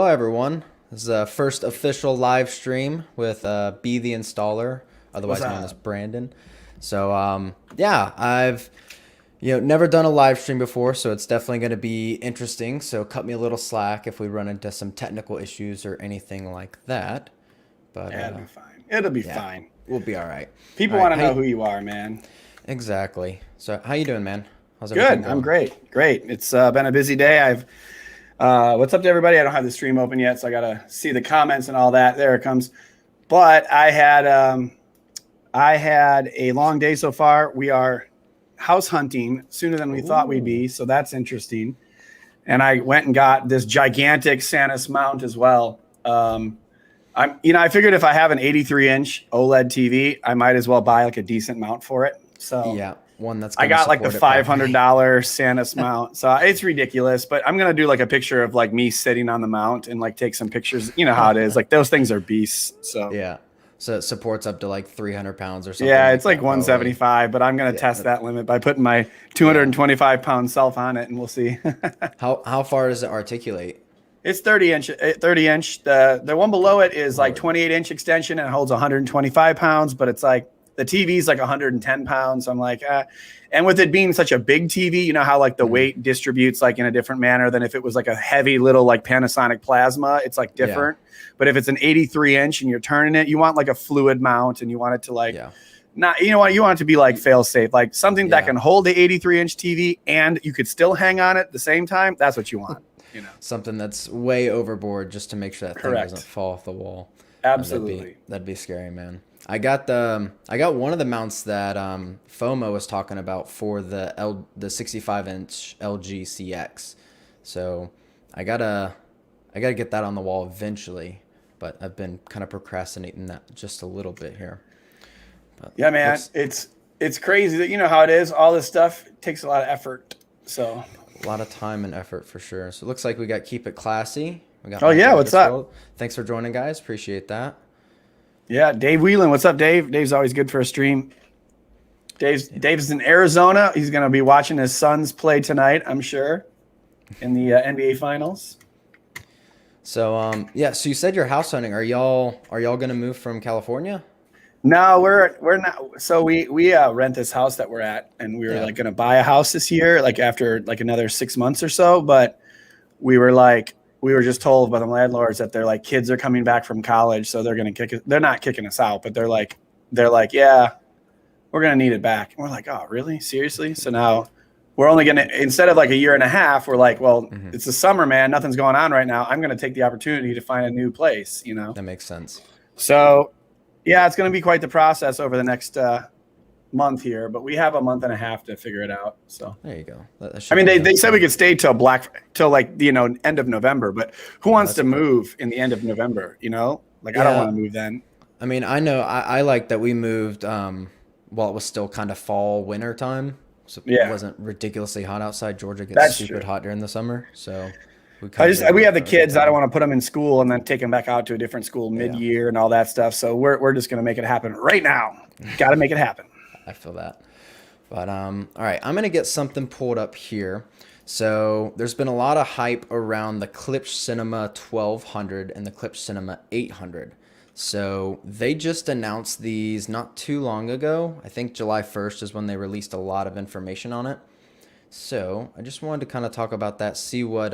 Hello, everyone. This is the first official live stream with B the Installer, What's otherwise known as up? Brandon. So, yeah, I've never done a live stream before, so it's definitely going to be interesting. So, cut me a little slack if we run into some technical issues or anything like that. But Yeah, it'll be fine. It'll be yeah, fine. we'll be all right. All People right, want to know who you are, man. exactly. So, how you doing, man? How's everything Good. I'm going? great. Great. It's been a busy day. What's up to everybody? I don't have the stream open yet, so I gotta see the comments and all that. There it comes. But I had a long day so far. We are house hunting sooner than we thought we'd Ooh. be, so that's interesting. And I went and got this gigantic Sanus mount as well. I figured if I have an 83-inch OLED TV, I might as well buy like a decent mount for it. So Yeah, one that's I going to got like the support it properly. $500 Sanus mount. So it's ridiculous, but I'm going to do like a picture of like me sitting on the mount and like take some pictures. You know how it is. Like those things are beasts. So Yeah. So it supports up to like 300 pounds or something yeah, like it's like that, probably. 175, but I'm going to Yeah. test that limit by putting my Yeah. 225-pound self on it and we'll see. How far does it articulate? It's 30 inch, 30 inch. The one below it is like Lord. 28-inch extension and it holds 125 pounds, but it's like the TV is like 110 pounds. So I'm like, and with it being such a big TV, you know how like the weight distributes like in a different manner than if it was like a heavy little like Panasonic plasma. It's like Yeah. different. But if it's an 83-inch and you're turning it, you want like a fluid mount and you want it to like Yeah. not, you know what, you want it to be like fail safe, like something that Yeah. can hold the 83-inch TV and you could still hang on it at the same time. That's what you want, you know. Something that's way overboard just to make sure that thing doesn't Correct. fall off the wall. Absolutely. That'd be scary, man. I got one of the mounts that FOMO was talking about for the 65-inch LG CX. So I gotta get that on the wall eventually, but I've been kind of procrastinating that just a little bit here. But Yeah, man, looks it's crazy that you know how it is. All this stuff takes a lot of effort. So, a lot of time and effort for sure. So it looks like we got Keep It Classy. We got oh yeah, Michael what's up? Edgersworld. Thanks for joining, guys. Appreciate that. Yeah, Dave Whelan, what's up, Dave? Dave's always good for a stream. Dave's in Arizona. He's gonna be watching his sons play tonight, I'm sure, in the NBA Finals. So yeah, so you said you're house hunting. Are y'all gonna move from California? No, we're not. So we rent this house that we're at, and we were Yeah. like gonna buy a house this year, like after like another 6 months or so. But we were just told by the landlords that their like kids are coming back from college, so they're gonna kick it. They're not kicking us out, but they're like, yeah, we're gonna need it back. And we're like, oh, really? Seriously? So now we're only gonna, instead of like a year and a half, we're like, well, Hmm. it's the summer, man. Nothing's going on right now. I'm gonna take the opportunity to find a new place, you know. That makes sense. So yeah, it's gonna be quite the process over the next month here, but we have a month and a half to figure it out. So There you go. That I should mean, be they said we nothing. could stay till like end of November, but who Oh, wants that's to quick. move in the end of November? You know, like I don't want Yeah, to move then. I mean, I know I like that we moved while it was still kind of fall winter time, so it Yeah, wasn't ridiculously hot outside. Georgia gets that's stupid true. hot during the summer, so we kind of We moved have the at the right kids. I don't time. want to put them in school and then take them back out to a different school Yeah, mid-year and all that stuff. So we're just gonna make it happen right now. Got to make it happen. I feel that. But all right, I'm gonna get something pulled up here. So there's been a lot of hype around the Klipsch Cinema 1200 and the Klipsch Cinema 800. So they just announced these not too long ago. I think July 1st is when they released a lot of information on it. So I just wanted to kind of talk about that, see what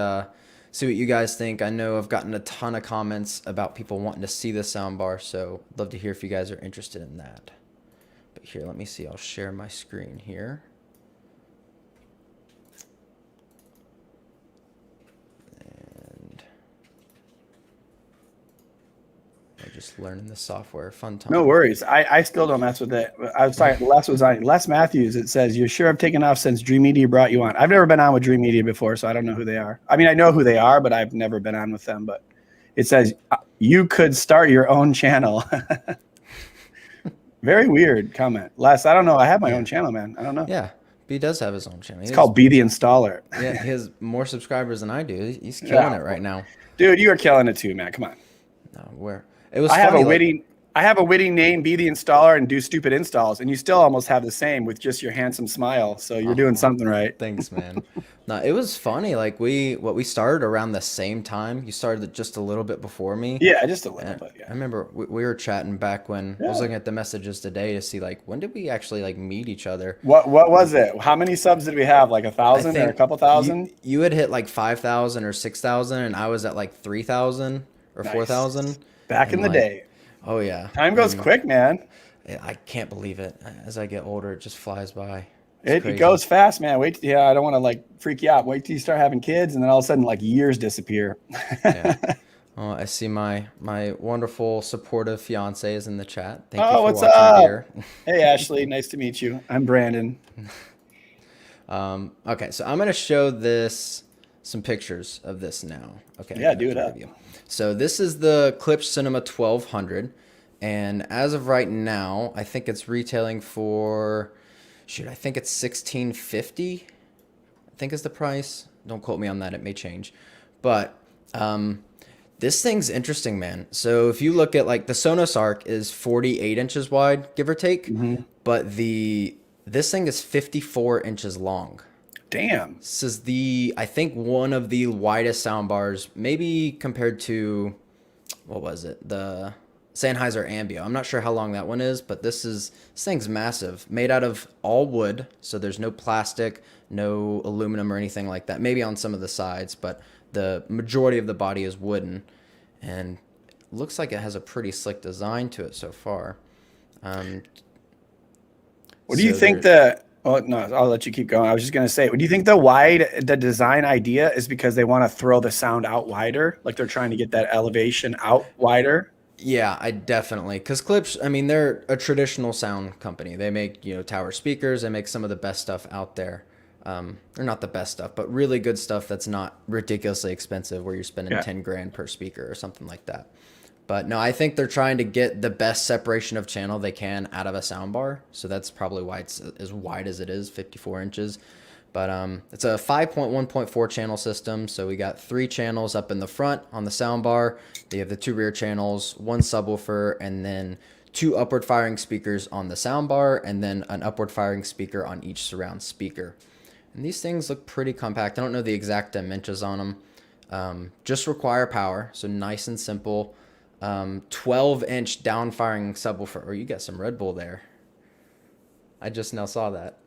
you guys think. I know I've gotten a ton of comments about people wanting to see the soundbar, so I'd love to hear if you guys are interested in that. But here, let me see. I'll share my screen here. And I'm just learning the software. Fun No time. worries. I still don't mess with it. I was sorry. Les was on. Les Matthews. It says you're sure I've taken off since Dream Media brought you on. I've never been on with Dream Media before, so I don't know who they are. I mean, I know who they are, but I've never been on with them. But it says you could start your own channel. Very weird comment, Les. I don't know. I have my own Yeah. channel, man. I don't know. Yeah. B does have his own channel. It's called Be the Installer. Yeah, he has more subscribers than I do. He's killing Yeah, it right now. dude, you are killing it too, man. Come on. No, where it was I have a funny, like witty. I have a witty name, be the installer, and do stupid installs, and you still almost have the same with just your handsome smile. So you're doing something right. Thanks, man. No, it was funny. Like we started around the same time. You started just a little bit before me. Yeah, just a little And bit. I Yeah. remember we were chatting back when I was Yeah. looking at the messages today to see like when did we actually like meet each other? What was it? How many subs did we have? Like I 1,000 or a think couple you thousand? you had hit like 5,000 or 6,000, and I was at like 3,000 or Nice. 4,000, Back in and the like, day. oh yeah, Time goes and quick, man. I can't believe it. As I get older, it just flies by. It's It crazy. goes fast, man. Yeah, I don't want to like freak you out. Wait till you start having kids, and then all of a sudden, like years disappear. Yeah. Oh, I see my wonderful supportive fiance is in the chat. Thank you Oh, for what's watching, up? dear. Hey, Ashley. Nice to meet you. I'm Brandon. Okay, so I'm gonna show this some pictures of this now. Okay, I Yeah, got do it it in up. review. So this is the Klipsch Cinema 1200, and as of right now, I think it's retailing for, shoot, I think it's 1650. I think is the price. Don't quote me on that; it may change. But this thing's interesting, man. So if you look at like the Sonos Arc is 48 inches wide, give or take, but this thing is 54 inches long. Damn. This is I think one of the widest sound bars, maybe compared to, what was it? The Sennheiser Ambeo. I'm not sure how long that one is, but this thing's massive. Made out of all wood, so there's no plastic, no aluminum or anything like that. Maybe on some of the sides, but the majority of the body is wooden, and it looks like it has a pretty slick design to it so far. What do you So think Oh, no, I'll let you keep going. I was just going to say, do you think the design idea is because they want to throw the sound out wider? Like they're trying to get that elevation out wider? Yeah, I definitely, because Klipsch, I mean, they're a traditional sound company. They make, tower speakers. They make some of the best stuff out there. Or not the best stuff, but really good stuff that's not ridiculously expensive where you're spending 10 grand per speaker or something like that. But no, I think they're trying to get the best separation of channel they can out of a soundbar. So that's probably why it's as wide as it is, 54 inches. But it's a 5.1.4 channel system. So we got 3 channels up in the front on the soundbar. They have the 2 rear channels, 1 subwoofer, and then 2 upward firing speakers on the soundbar, and then an upward firing speaker on each surround speaker. And these things look pretty compact. I don't know the exact dimensions on them. Just require power, so nice and simple. 12-inch down-firing subwoofer. Oh, you got some Red Bull there. I just now saw that.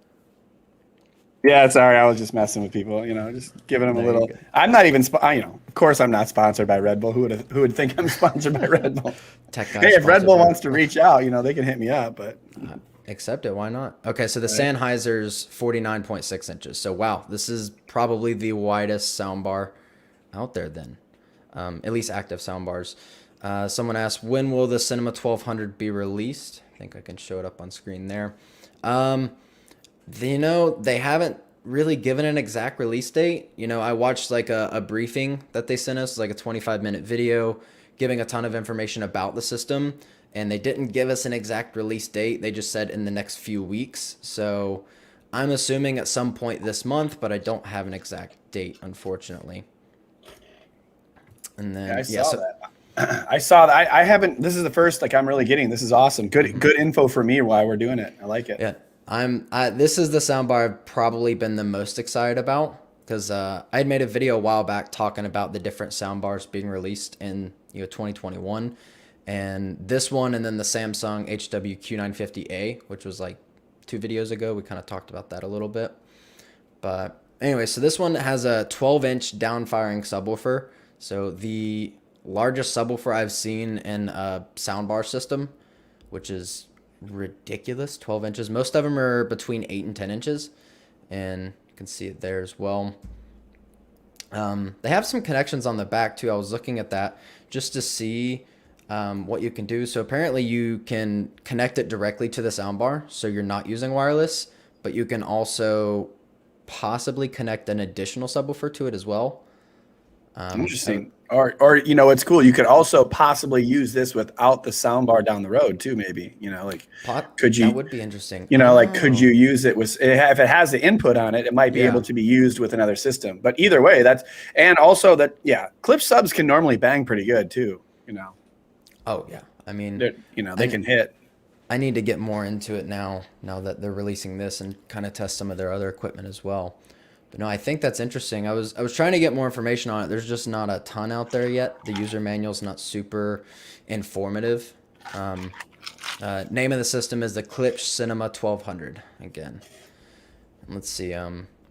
Yeah, sorry. I was just messing with people, just giving them a little. I'm not even, of course I'm not sponsored by Red Bull. Who would think I'm sponsored by Red Bull? Tech guy Hey, if Red sponsored Bull by- wants to reach out, they can hit me up, but. Accept it. Why not? Okay, so the Sennheiser's 49.6 inches. So, wow, this is probably the widest soundbar out there then. At least active soundbars. Someone asked, when will the Cinema 1200 be released? I think I can show it up on screen there. They haven't really given an exact release date. I watched like a briefing that they sent us, like a 25-minute video giving a ton of information about the system. And they didn't give us an exact release date. They just said in the next few weeks. So I'm assuming at some point this month, but I don't have an exact date, unfortunately. And then, I saw that. I saw that. I haven't. This is the first I'm really getting. This is awesome. Good info for me while we're doing it. I like it. Yeah, this is the soundbar I've probably been the most excited about because I had made a video a while back talking about the different soundbars being released in 2021, and this one, and then the Samsung HW-Q950A, which was like 2 videos ago. We kind of talked about that a little bit, but anyway, so this one has a 12-inch down-firing subwoofer. So the largest subwoofer I've seen in a soundbar system, which is ridiculous, 12 inches. Most of them are between 8 and 10 inches, and you can see it there as well. They have some connections on the back too. I was looking at that just to see what you can do. So apparently you can connect it directly to the soundbar, so you're not using wireless, but you can also possibly connect an additional subwoofer to it as well. Interesting. Or it's cool. You could also possibly use this without the soundbar down the road too. Maybe could you? That would be interesting. Could you use it with if it has the input on it? It might be able to be used with another system. But either way, Klipsch subs can normally bang pretty good too. Oh yeah, I mean, They can hit. I need to get more into it now that they're releasing this and kind of test some of their other equipment as well. But no, I think that's interesting. I was trying to get more information on it. There's just not a ton out there yet. The user manual's not super informative. Name of the system is the Klipsch Cinema 1200 again. Let's see,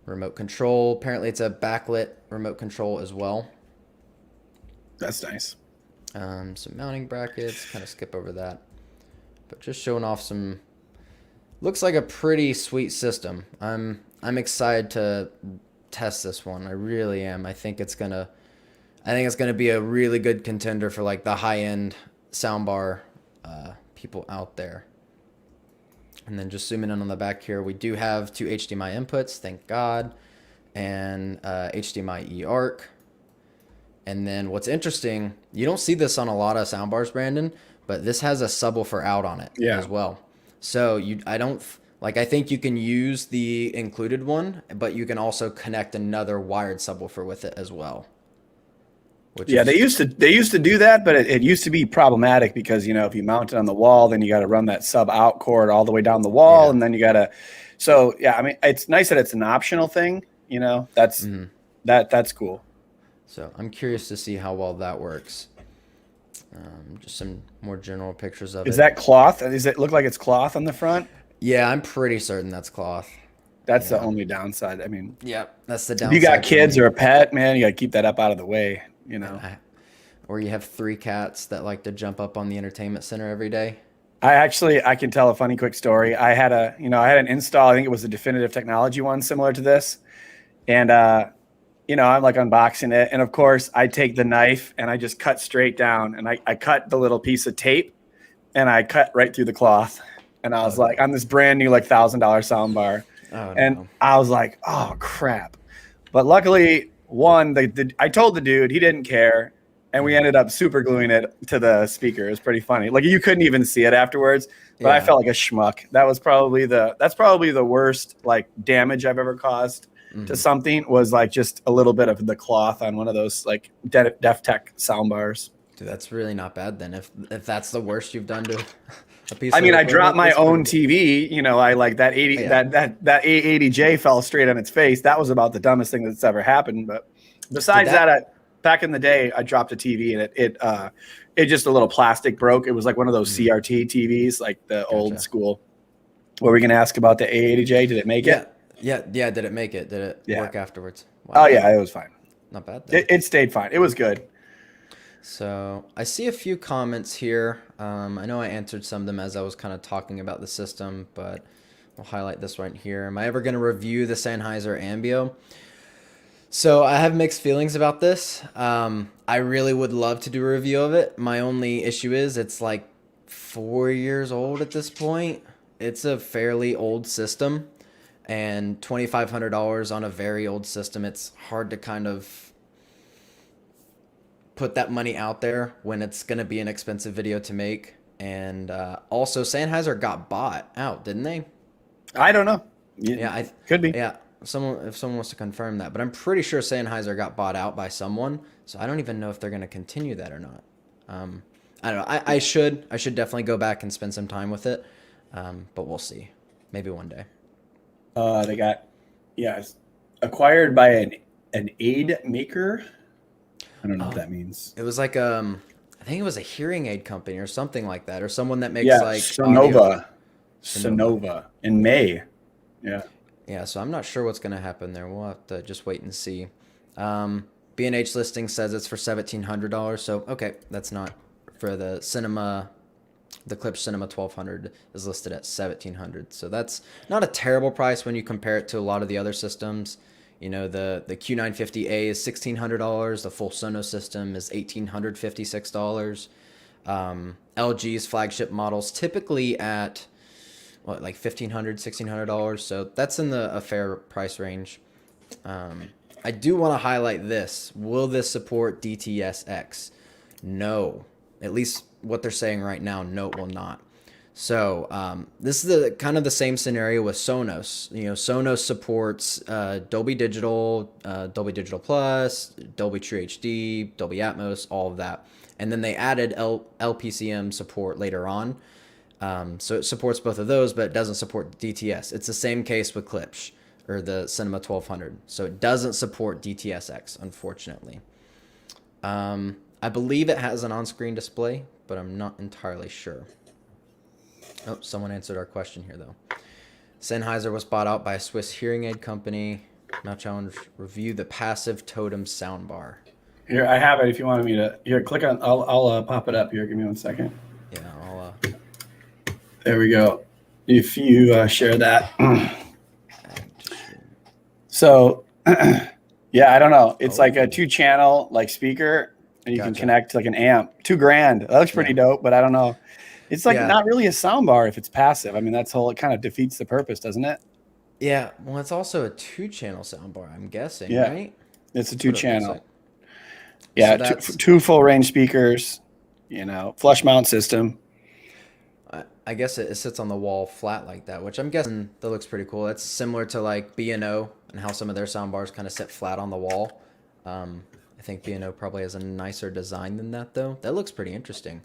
remote control. Apparently it's a backlit remote control as well. That's nice. Some mounting brackets, kind of skip over that. But just showing off some, looks like a pretty sweet system. I'm excited to test this one. I really am. I think it's gonna be a really good contender for like the high-end soundbar people out there. And then just zooming in on the back here, we do have 2 HDMI inputs, thank God, and HDMI eARC. And then what's interesting, you don't see this on a lot of soundbars, Brandon, but this has a subwoofer out on it as well. So I think you can use the included one, but you can also connect another wired subwoofer with it as well. They used to do that, but it used to be problematic because, if you mount it on the wall, then you got to run that sub out cord all the way down the wall. And then you got to, I mean, it's nice that it's an optional thing, that's cool. So I'm curious to see how well that works. Just some more general pictures of it. Is that cloth? Does it look like it's cloth on the front? Yeah, I'm pretty certain that's cloth. That's the only downside. I mean, that's the downside. If you got kids or a pet, man, you got to keep that up out of the way, Or you have 3 cats that like to jump up on the entertainment center every day. I can tell a funny quick story. I had an install. I think it was a Definitive Technology one similar to this. And, I'm like unboxing it. And of course I take the knife and I just cut straight down and I cut the little piece of tape and I cut right through the cloth. And I was like, on this brand new, like $1,000 soundbar. And I was like, oh crap. But luckily I told the dude, he didn't care. And we ended up super gluing it to the speaker. It was pretty funny. Like you couldn't even see it afterwards, but I felt like a schmuck. That's probably the worst like damage I've ever caused to something, was like just a little bit of the cloth on one of those like Def Tech soundbars. Dude, that's really not bad then. If that's the worst you've done to a piece. I mean, I dropped my own TV. I like that that A80J fell straight on its face. That was about the dumbest thing that's ever happened. But besides that, back in the day, I dropped a TV and it just a little plastic broke. It was like one of those CRT TVs, like the old school. What were we gonna ask about the A80J? Did it make it? Yeah. Did it make it? Did it work afterwards? Wow. Oh yeah, it was fine. Not bad. It stayed fine. It was good. So I see a few comments here. I know I answered some of them as I was kind of talking about the system, but I'll highlight this right here. Am I ever going to review the Sennheiser Ambeo? So I have mixed feelings about this. I really would love to do a review of it. My only issue is it's like 4 years old at this point. It's a fairly old system, and $2,500 on a very old system, it's hard to kind of put that money out there when it's going to be an expensive video to make. And also Sennheiser got bought out, didn't they? I don't know. Could be. Yeah. If someone wants to confirm that, but I'm pretty sure Sennheiser got bought out by someone. So I don't even know if they're going to continue that or not. I don't know. I should definitely go back and spend some time with it. But we'll see. Maybe one day. They got, acquired by an aid maker. I don't know what that means. It was like I think it was a hearing aid company or something like that, or someone that makes like Sonova in May. Yeah, so I'm not sure what's going to happen there. We'll have to just wait and see. B&H listing says it's for $1,700, so okay, that's not for the cinema. The Klipsch Cinema 1200 is listed at $1,700, so that's not a terrible price when you compare it to a lot of the other systems. The Q950A is $1,600. The full Sonos system is $1,856. LG's flagship models typically at like $1,500, $1,600. So that's in a fair price range. I do want to highlight this. Will this support DTS-X? No. At least what they're saying right now, no, it will not. So this is kind of the same scenario with Sonos. Sonos supports Dolby Digital, Dolby Digital Plus, Dolby True HD, Dolby Atmos, all of that. And then they added LPCM support later on. So it supports both of those, but it doesn't support DTS. It's the same case with Klipsch or the Cinema 1200. So it doesn't support DTSX, unfortunately. I believe it has an on-screen display, but I'm not entirely sure. Oh, someone answered our question here, though. Sennheiser was bought out by a Swiss hearing aid company. Now challenge review the passive totem soundbar. Here, I have it if you wanted me to. Here, click on, I'll pop it up here. Give me 1 second. Yeah, I'll... There we go. If you share that. So, yeah, I don't know. It's like a 2-channel like speaker, and you can connect to like an amp. $2,000. That looks pretty dope, but I don't know. It's like not really a soundbar if it's passive. I mean, that's whole. It kind of defeats the purpose, doesn't it? Yeah. Well, it's also a 2-channel soundbar, I'm guessing, right? It's a 2-channel. Yeah, so two full range speakers. You know, flush mount system. I guess it sits on the wall flat like that, which I'm guessing that looks pretty cool. That's similar to like B&O and how some of their soundbars kind of sit flat on the wall. I think B&O probably has a nicer design than that, though. That looks pretty interesting.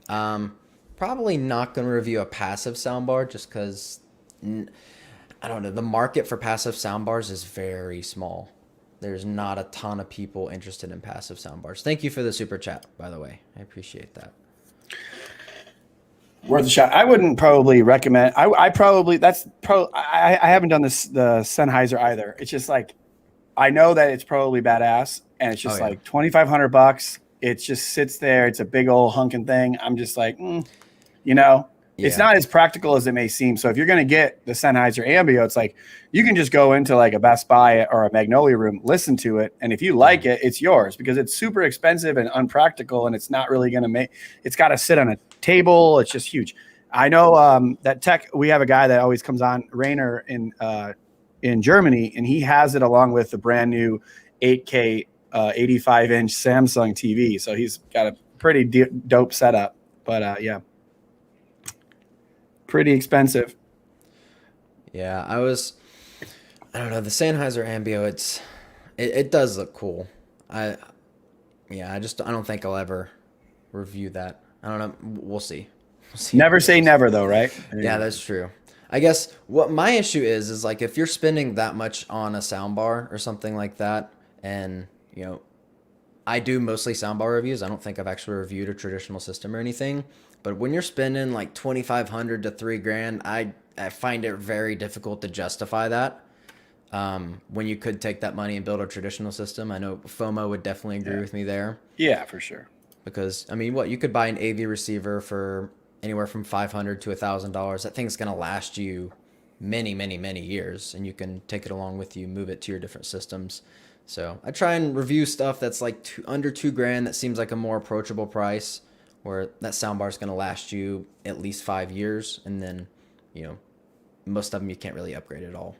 Probably not going to review a passive soundbar just because, I don't know, the market for passive soundbars is very small. There's not a ton of people interested in passive soundbars. Thank you for the super chat, by the way. I appreciate that. Worth a shot. I wouldn't probably recommend. I haven't done this the Sennheiser either. It's just like I know that it's probably badass, and it's just like $2,500. It just sits there. It's a big old hunking thing. I'm just like, you know, it's not as practical as it may seem. So if you're gonna get the Sennheiser Ambeo, it's like you can just go into like a Best Buy or a Magnolia Room, listen to it, and if you like it, it's yours because it's super expensive and unpractical, and it's not really gonna make. It's got to sit on a table. It's just huge. I know that tech. We have a guy that always comes on, Rainer in Germany, and he has it along with the brand new 8K 85-inch Samsung TV. So he's got a pretty dope setup. But yeah, pretty expensive. Yeah, I don't know, the Sennheiser Ambeo. It does look cool. I don't think I'll ever review that. I don't know. We'll see. Never say never, though, right? Yeah, that's true. I guess what my issue is like if you're spending that much on a soundbar or something like that, and you know, I do mostly soundbar reviews. I don't think I've actually reviewed a traditional system or anything. But when you're spending like $2,500 to $3,000, I find it very difficult to justify that. When you could take that money and build a traditional system. I know FOMO would definitely agree with me there. Yeah, for sure. Because I mean, you could buy an AV receiver for anywhere from $500 to $1,000. That thing's gonna last you many, many, many years, and you can take it along with you, move it to your different systems. So I try and review stuff that's like under $2,000. That seems like a more approachable price, where that soundbar is gonna last you at least 5 years, and then, you know, most of them you can't really upgrade at all.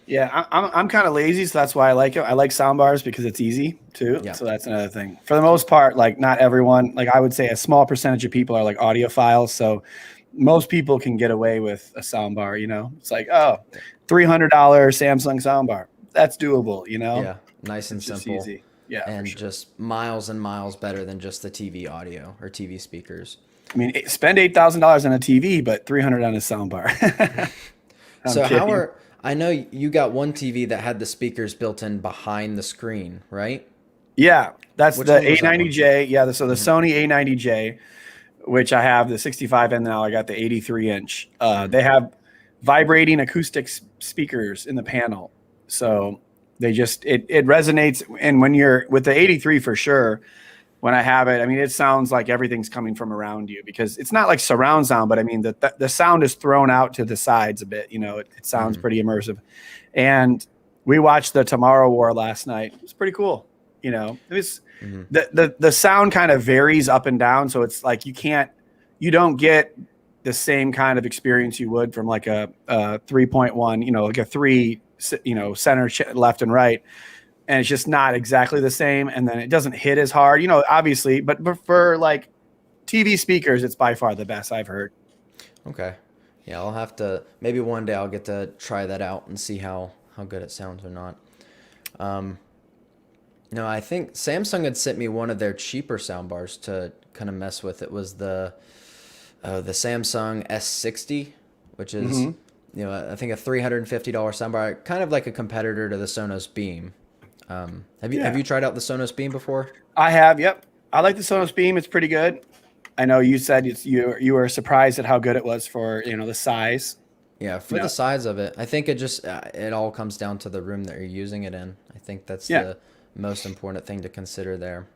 Yeah, I'm kind of lazy, so that's why I like it. I like soundbars because it's easy too. Yeah. So that's another thing. For the most part, like not everyone, like I would say a small percentage of people are like audiophiles. So most people can get away with a soundbar, you know. It's like, oh, $300 Samsung soundbar. That's doable, you know. Yeah, nice and simple. Easy. Yeah, and just miles and miles better than just the TV audio or TV speakers. I mean, spend $8,000 on a TV, but $300 on a soundbar. So I know you got one TV that had the speakers built in behind the screen, right? Yeah, that's the A90J. Yeah, so the Sony A90J, which I have the 65, and now I got the 83-inch. They have vibrating acoustic speakers in the panel, so they just it resonates. And when you're with the 83 for sure, when I have it, I mean, it sounds like everything's coming from around you because it's not like surround sound, but I mean, the sound is thrown out to the sides a bit. You know, it sounds pretty immersive. And we watched the Tomorrow War last night. It was pretty cool. You know, it was the sound kind of varies up and down. So it's like you don't get the same kind of experience you would from like a 3.1, you know, like a 3, you know, center left and right. And it's just not exactly the same. And then it doesn't hit as hard, you know, obviously, but for like TV speakers, it's by far the best I've heard. Okay. Yeah, I'll have to, maybe one day I'll get to try that out and see how good it sounds or not. No, I think Samsung had sent me one of their cheaper soundbars to kind of mess with. It was the Samsung S60, which is, Hmm. I think a $350 soundbar, kind of like a competitor to the Sonos Beam. Have Yeah, you tried out the Sonos Beam before? I have. Yep, I like the Sonos Beam. It's pretty good. I know you said you were surprised at how good it was for the size. Yeah, for Yeah, the size of it, I think it just it all comes down to the room that you're using it in. I think that's yeah. the most important thing to consider there.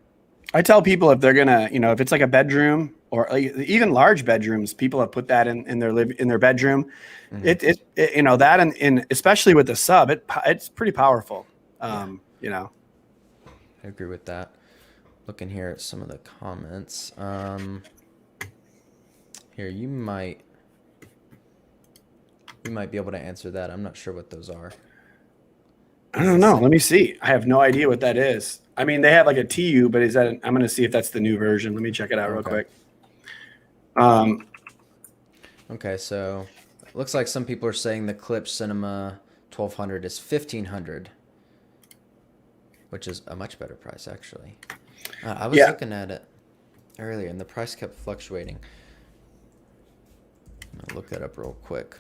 I tell people if they're gonna, if it's like a bedroom or even large bedrooms, people have put that in their in their bedroom. Hmm. It that and especially with the sub, it's pretty powerful. Yeah, You know. I agree with that. Looking here at some of the comments. Here you might be able to answer that. I'm not sure what those are. I Is don't the know. se- Let me see. I have no idea what that is. I mean, they have like a TU, but is that? I'm going to see if that's the new version. Let me check it out real Okay. quick. Um, Okay, so it looks like some people are saying the Klipsch Cinema 1200 is 1500, which is a much better price actually. I was yeah, looking at it earlier and the price kept fluctuating. I'll look that up real quick.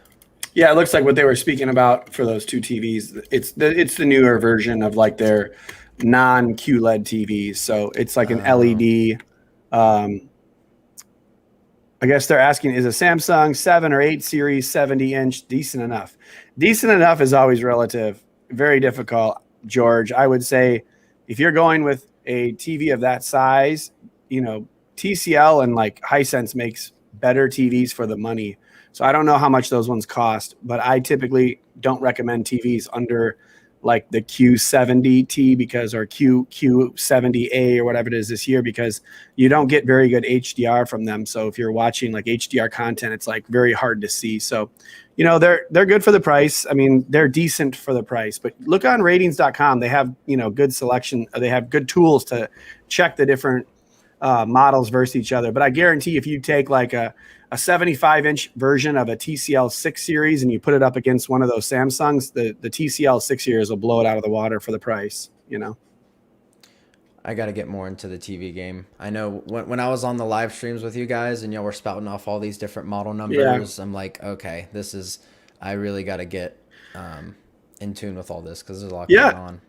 yeah. It looks like what they were speaking about for those two TVs. It's the newer version of like their non QLED TVs. So it's like an Oh, LED. Um, I guess they're asking, is a Samsung 7 or 8 series 70-inch decent enough? Decent enough is always relative. Very difficult, George. I would say if you're going with a TV of that size, TCL and like Hisense makes better TVs for the money. So I don't know how much those ones cost, but I typically don't recommend TVs under like the Q70T because or Q70A or whatever it is this year because you don't get very good HDR from them. So if you're watching like HDR content, it's like very hard to see. So, they're good for the price. I mean, they're decent for the price. But look on ratings.com. They have, good selection. They have good tools to check the different models versus each other. But I guarantee if you take like a 75-inch version of a TCL 6 series and you put it up against one of those Samsungs, the TCL 6 series will blow it out of the water for the price. I got to get more into the TV game. I know when I was on the live streams with you guys and y'all were spouting off all these different model Yeah. numbers, I'm like, okay, I really got to get um, in tune with all this because there's a lot going Yeah. on.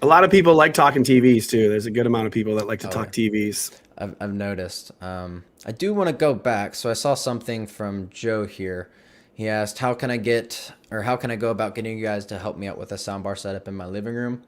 A lot of people like talking TVs too. There's a good amount of people that like to Oh, yeah. talk TVs. I've noticed. I do want to go back. So I saw something from Joe here. He asked, how can I go about getting you guys to help me out with a soundbar setup in my living room?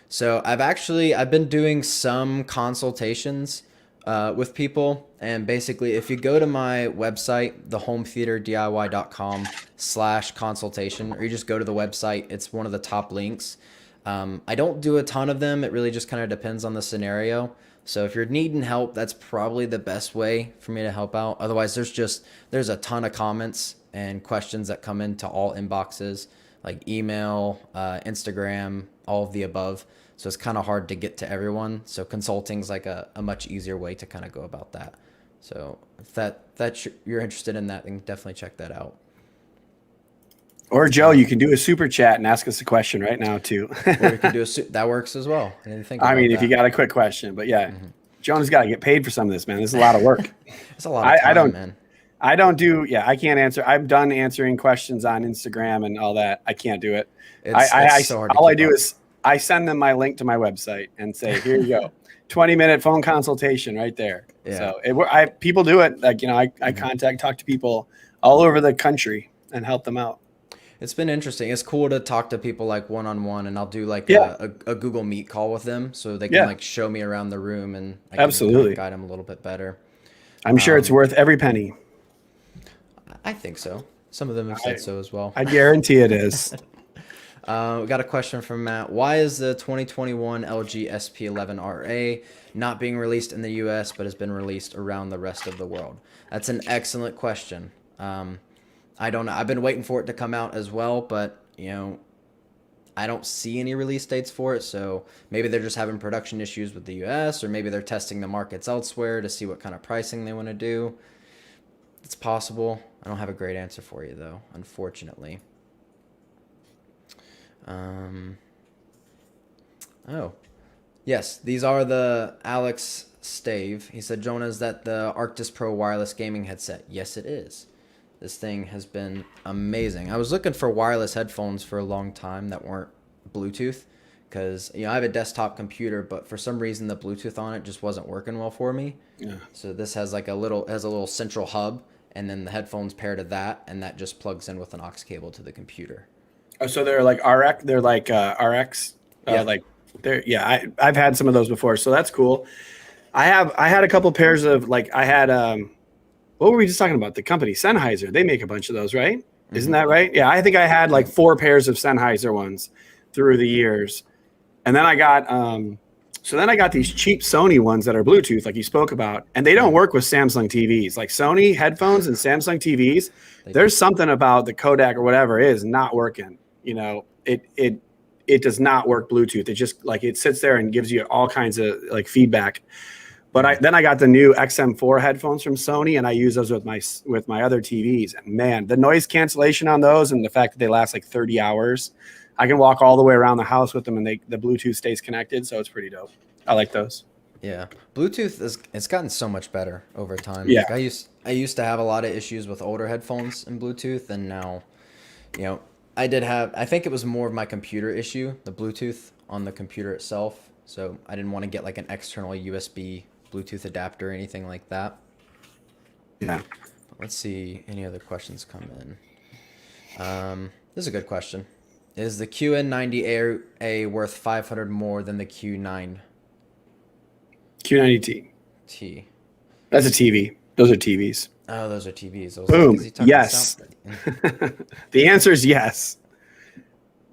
So I've been doing some consultations with people, and basically, if you go to my website, thehometheaterdiy.com/consultation, or you just go to the website, it's one of the top links. I don't do a ton of them. It really just kind of depends on the scenario. So if you're needing help, that's probably the best way for me to help out. Otherwise, there's a ton of comments and questions that come into all inboxes, like email, Instagram, all of the above. So it's kind of hard to get to everyone. So consulting's like a much easier way to kind of go about that. So if you're interested in that, then definitely check that out. Or Joe, you can do a super chat and ask us a question right now too. Or you could do that works as well. I didn't think I about mean, if you that. got a quick question, but yeah, Jonah's got to get paid for some of this, man. This is a lot of work. It's a lot of I time, don't, man. I don't do, yeah, I can't answer. I'm done answering questions on Instagram and all that. I can't do it. It's so hard to All I keep do up. is I send them my link to my website and say, here you go, 20-minute phone consultation right there. Yeah. So people do it. Like, I talk to people all over the country and help them out. It's been interesting. It's cool to talk to people like one on one, and I'll do like Yeah. a Google Meet call with them so they can Yeah, like show me around the room and I can kind of absolutely. guide them a little bit better. I'm sure it's worth every penny. I think so. Some of them have I, said so as well. I guarantee it is. We got a question from Matt. Why is the 2021 LG SP11RA not being released in the US but has been released around the rest of the world? That's an excellent question. I don't know. I've been waiting for it to come out as well, but I don't see any release dates for it. So maybe they're just having production issues with the US, or maybe they're testing the markets elsewhere to see what kind of pricing they want to do. It's possible. I don't have a great answer for you though, unfortunately. Oh, Yes, these are the Alex Stave. He said, Jonah, is that the Arctis Pro wireless gaming headset? Yes, it is. This thing has been amazing. I was looking for wireless headphones for a long time that weren't Bluetooth because I have a desktop computer, but for some reason the Bluetooth on it just wasn't working well for me. Yeah. So this has like a little central hub, and then the headphones pair to that, and that just plugs in with an aux cable to the computer. Oh, so they're like RX. They're like RX. Yeah. Like they're I've had some of those before, so that's cool. I had a couple pairs of like I had what were we just talking about? The company Sennheiser. They make a bunch of those, right? Mm-hmm. Isn't that right? Yeah, I think I had like 4 pairs of Sennheiser ones through the years, and then I got these cheap Sony ones that are Bluetooth, like you spoke about, and they don't work with Samsung TVs. Like Sony headphones and Samsung TVs, there's something about the codec or whatever is not working. It does not work Bluetooth. It just like it sits there and gives you all kinds of like feedback. But then I got the new XM4 headphones from Sony, and I use those with my other TVs. And man, the noise cancellation on those and the fact that they last like 30 hours, I can walk all the way around the house with them, and the Bluetooth stays connected, so it's pretty dope. I like those. Yeah, Bluetooth it's gotten so much better over time. Yeah, like I used to have a lot of issues with older headphones and Bluetooth, and now, I think it was more of my computer issue, the Bluetooth on the computer itself. So I didn't want to get like an external USB Bluetooth adapter or anything like that. Yeah. Let's see any other questions come in. This is a good question. Is the QN90A worth 500 more than the Q9? Q90T. That's a TV. Those are TVs. Oh, those are TVs. Boom. Yes. The answer is yes.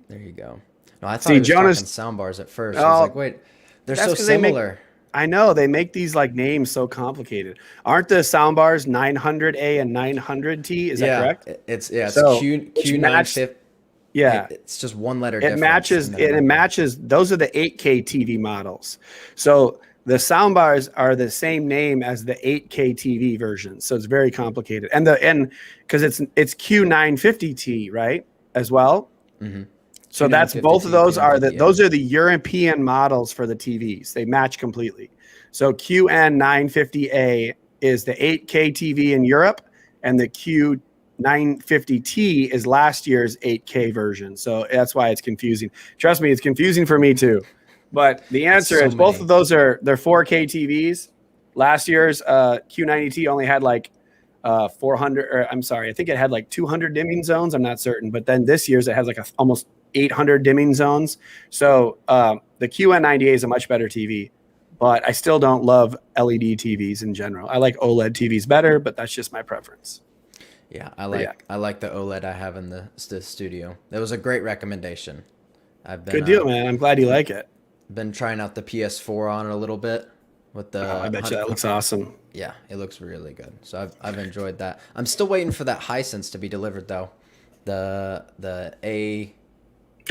There you go. No, I thought he was talking soundbars at first. I was like, wait, they're so similar. I know they make these like names so complicated. Aren't the soundbars 900A and 900T? Is that correct? It's Q950. Yeah, it's just one letter difference. It matches. Those are the 8K TV models. So the soundbars are the same name as the 8K TV version. So it's very complicated. And because it's Q950T, right? As well. Mm-hmm. So that's both of those those are the European models for the TVs. They match completely. So QN950A is the 8K TV in Europe, and the Q950T is last year's 8K version. So that's why it's confusing. Trust me, it's confusing for me too. But the answer is both of those they're 4K TVs. Last year's Q90T only had like 400, or I'm sorry, I think it had like 200 dimming zones. I'm not certain. But then this year's it has like almost 800 dimming zones. So the QN90A is a much better TV, but I still don't love LED TVs in general. I like OLED TVs better, but that's just my preference. Yeah, I like the OLED I have in the studio. That was a great recommendation. Good deal, man. I'm glad you like it. Been trying out the PS4 on it a little bit with the. I bet you that looks awesome. Yeah, it looks really good. So I've enjoyed that. I'm still waiting for that Hisense to be delivered though. The A.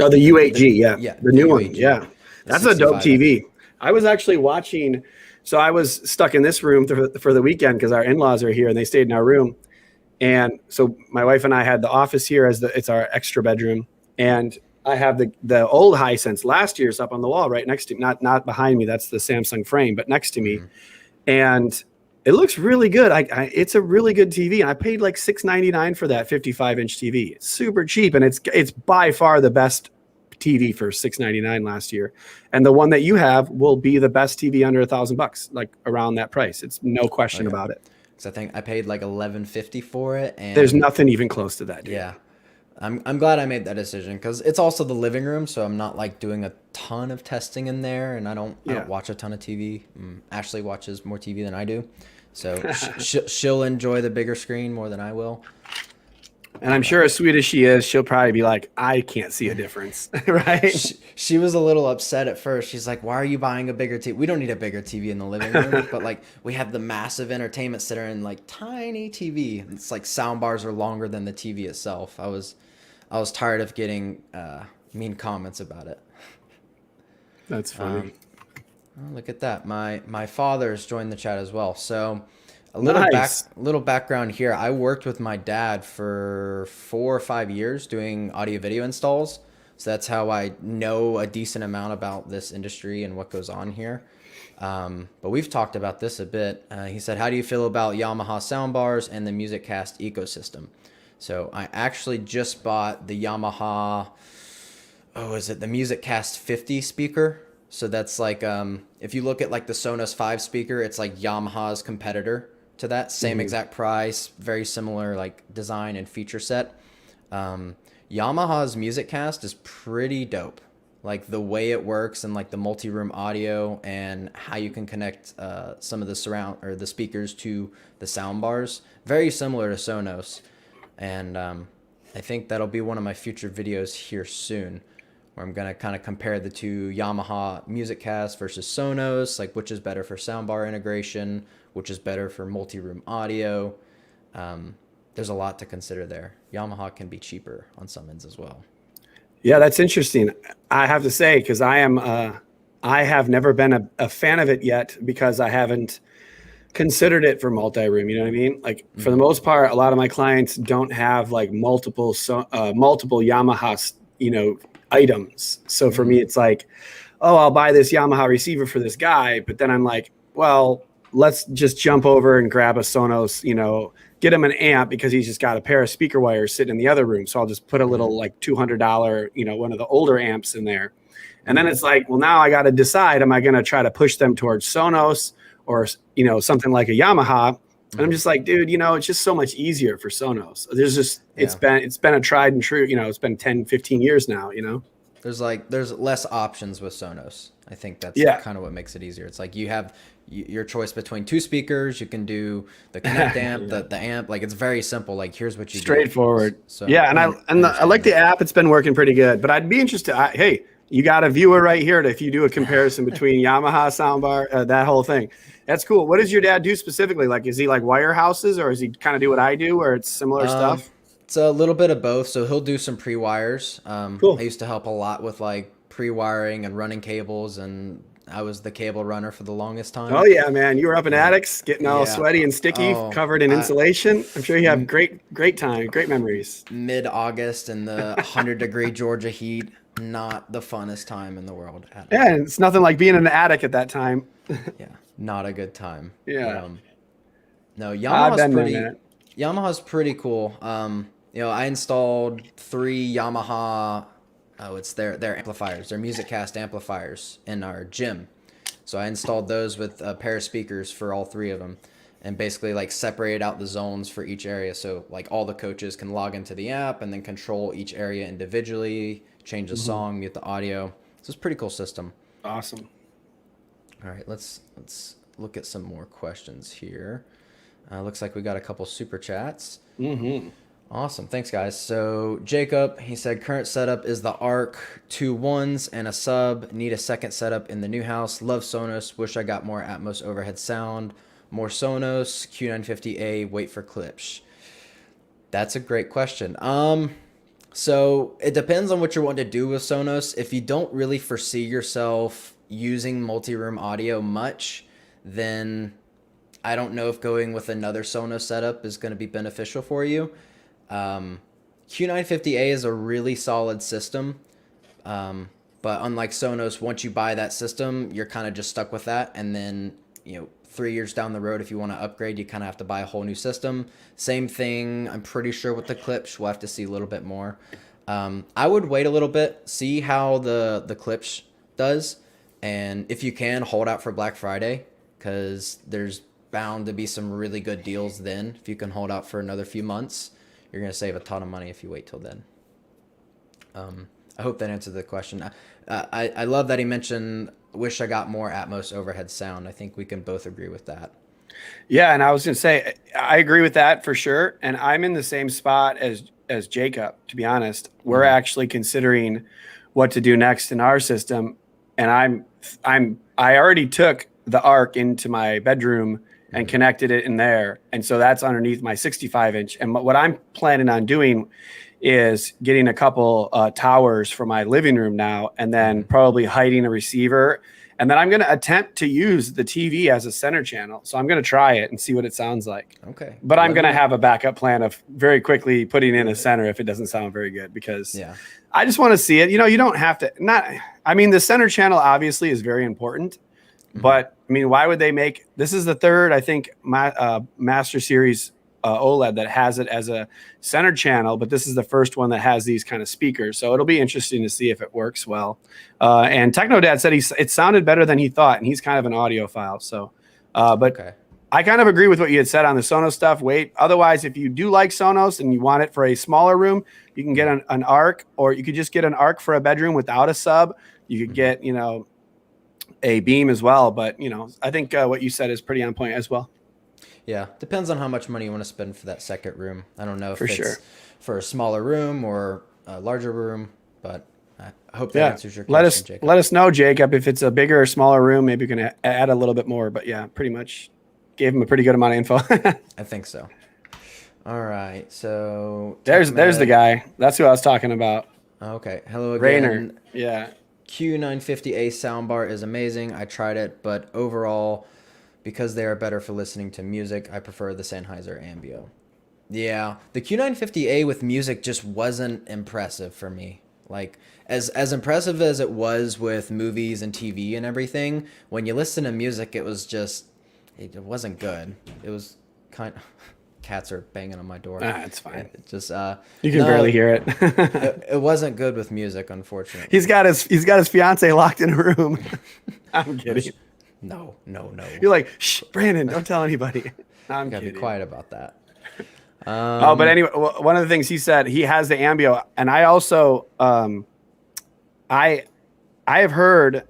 Oh, the UAG, the new UAG. One, yeah. That's a dope TV. I was actually watching, so I was stuck in this room for the weekend because our in-laws are here and they stayed in our room. And so my wife and I had the office here it's our extra bedroom. And I have the old Hisense last year's up on the wall right next to me, not behind me. That's the Samsung frame, but next to me. Mm-hmm. And it looks really good. It's a really good TV, and I paid like $699 for that 55-inch TV. It's super cheap, and it's by far the best TV for $699 last year. And the one that you have will be the best TV under $1,000, like around that price. It's no question about it. Because I think I paid like $1150 for it, and there's nothing even close to that, dude. Yeah. I'm glad I made that decision because it's also the living room, so I'm not like doing a ton of testing in there, and I don't watch a ton of TV. Ashley watches more TV than I do, so she'll enjoy the bigger screen more than I will. And I'm sure as sweet as she is, she'll probably be like, I can't see a difference, right? She was a little upset at first. She's like, why are you buying a bigger TV? We don't need a bigger TV in the living room, but like we have the massive entertainment center and like tiny TV. It's like soundbars are longer than the TV itself. I was tired of getting mean comments about it. That's funny. Oh, look at that. My father's joined the chat as well. So a little background here. I worked with my dad for 4 or 5 years doing audio video installs. So that's how I know a decent amount about this industry and what goes on here. But we've talked about this a bit. He said, how do you feel about Yamaha soundbars and the musiccast ecosystem? So I actually just bought the Yamaha, is it the musiccast 50 speaker? So that's like, if you look at like the Sonos 5 speaker, it's like Yamaha's competitor to that. Same exact price, very similar like design and feature set. Yamaha's musiccast is pretty dope. Like the way it works and like the multi-room audio and how you can connect some of the surround or the speakers to the sound bars. Very similar to Sonos. And I think that'll be one of my future videos here soon, where I'm going to kind of compare the two Yamaha musiccast versus Sonos, like which is better for soundbar integration, which is better for multi-room audio. There's a lot to consider there. Yamaha can be cheaper on some ends as well. Yeah, that's interesting. I have to say, because I have never been a fan of it yet, because I haven't considered it for multi-room. You know what I mean? Like for the most part, a lot of my clients don't have like multiple Yamaha, items. So for me, it's like, oh, I'll buy this Yamaha receiver for this guy, but then I'm like, well, let's just jump over and grab a Sonos, get him an amp because he's just got a pair of speaker wires sitting in the other room. So I'll just put a little like $200, one of the older amps in there. And then it's like, well, now I got to decide, am I going to try to push them towards Sonos or, something like a Yamaha? And I'm just like, dude, it's just so much easier for Sonos. There's just, it's been a tried and true, it's been 10, 15 years now, There's less options with Sonos. I think that's kind of what makes it easier. It's like you have your choice between two speakers. You can do the Connect amp, the amp. Like it's very simple. Like here's what you straightforward. Do. So yeah, I like the app. It's been working pretty good. But I'd be interested. Hey, you got a viewer right here. If you do a comparison between Yamaha soundbar, that whole thing, that's cool. What does your dad do specifically? Like, is he like wire houses, or is he kind of do what I do, where it's similar stuff? It's a little bit of both. So he'll do some pre-wires. Cool. I used to help a lot with like pre-wiring and running cables, and I was the cable runner for the longest time. Oh yeah, man. You were up in attics getting all sweaty and sticky, covered in insulation. I'm sure you have great memories. Mid-August in the 100-degree Georgia heat. Not the funnest time in the world. Yeah, it's nothing like being in an attic at that time. Yeah, not a good time. Yeah. No, Yamaha's pretty cool. I installed 3 Yamaha. It's their amplifiers, their musiccast amplifiers in our gym. So I installed those with a pair of speakers for all 3 of them, and basically like separated out the zones for each area. So like all the coaches can log into the app and then control each area individually, change the song, mute the audio. So it's a pretty cool system. Awesome. All right, let's look at some more questions here. Looks like we got a couple super chats. Awesome. Thanks, guys. So Jacob, he said, current setup is the ARC, 2 1s and a sub. Need a second setup in the new house. Love Sonos. Wish I got more Atmos overhead sound. More Sonos. Q950A. Wait for Klipsch. That's a great question. So it depends on what you're wanting to do with Sonos. If you don't really foresee yourself using multi-room audio much, then I don't know if going with another Sonos setup is going to be beneficial for you. Q950A is a really solid system. But unlike Sonos, once you buy that system, you're kind of just stuck with that. And then, 3 years down the road, if you want to upgrade, you kind of have to buy a whole new system. Same thing, I'm pretty sure with the Klipsch. We'll have to see a little bit more. I would wait a little bit, see how the Klipsch does. And if you can, hold out for Black Friday, because there's bound to be some really good deals then. If you can hold out for another few months, you're going to save a ton of money if you wait till then. I hope that answered the question. I love that he mentioned, wish I got more Atmos overhead sound. I think we can both agree with that. Yeah, and I was going to say, I agree with that for sure. And I'm in the same spot as Jacob, to be honest. We're actually considering what to do next in our system. And I already took the ARC into my bedroom and connected it in there. And so that's underneath my 65-inch. And what I'm planning on doing is getting a couple towers for my living room now, and then probably hiding a receiver And then I'm going to attempt to use the TV as a center channel. So I'm going to try it and see what it sounds like. Okay. But I'm going to have a backup plan of very quickly putting in a center if it doesn't sound very good, because I just want to see it. You know, you don't have to the center channel obviously is very important, but I mean, why would they make, this is the third, I think, Master Series OLED that has it as a center channel, but this is the first one that has these kind of speakers. So it'll be interesting to see if it works well. And Technodad said it sounded better than he thought, and he's kind of an audiophile. So, I kind of agree with what you had said on the Sonos stuff. Otherwise, if you do like Sonos and you want it for a smaller room, you can get an ARC, or you could just get an ARC for a bedroom without a sub. You could get, a Beam as well. But, I think what you said is pretty on point as well. Yeah, depends on how much money you want to spend for that second room. I don't know if it's for a smaller room or a larger room, but I hope that answers your question, Jacob. Let us know, Jacob, if it's a bigger or smaller room. Maybe you can add a little bit more. But yeah, pretty much gave him a pretty good amount of info. I think so. All right, so there's the guy. That's who I was talking about. Okay, hello again. Rainer. Yeah. Q950A soundbar is amazing. I tried it, but overall, because they are better for listening to music, I prefer the Sennheiser ambeo. Yeah, the Q950A with music just wasn't impressive for me. Like, as impressive as it was with movies and TV and everything, when you listen to music, it wasn't good. It was kind of... Cats are banging on my door. It's fine. It just you can barely hear it. It wasn't good with music, unfortunately. He's got his fiance locked in a room. I'm kidding. No. You're like, shh, Brandon, don't tell anybody. I'm gotta kidding. Be quiet about that. But anyway, one of the things he said, he has the ambeo, and I also, I have heard.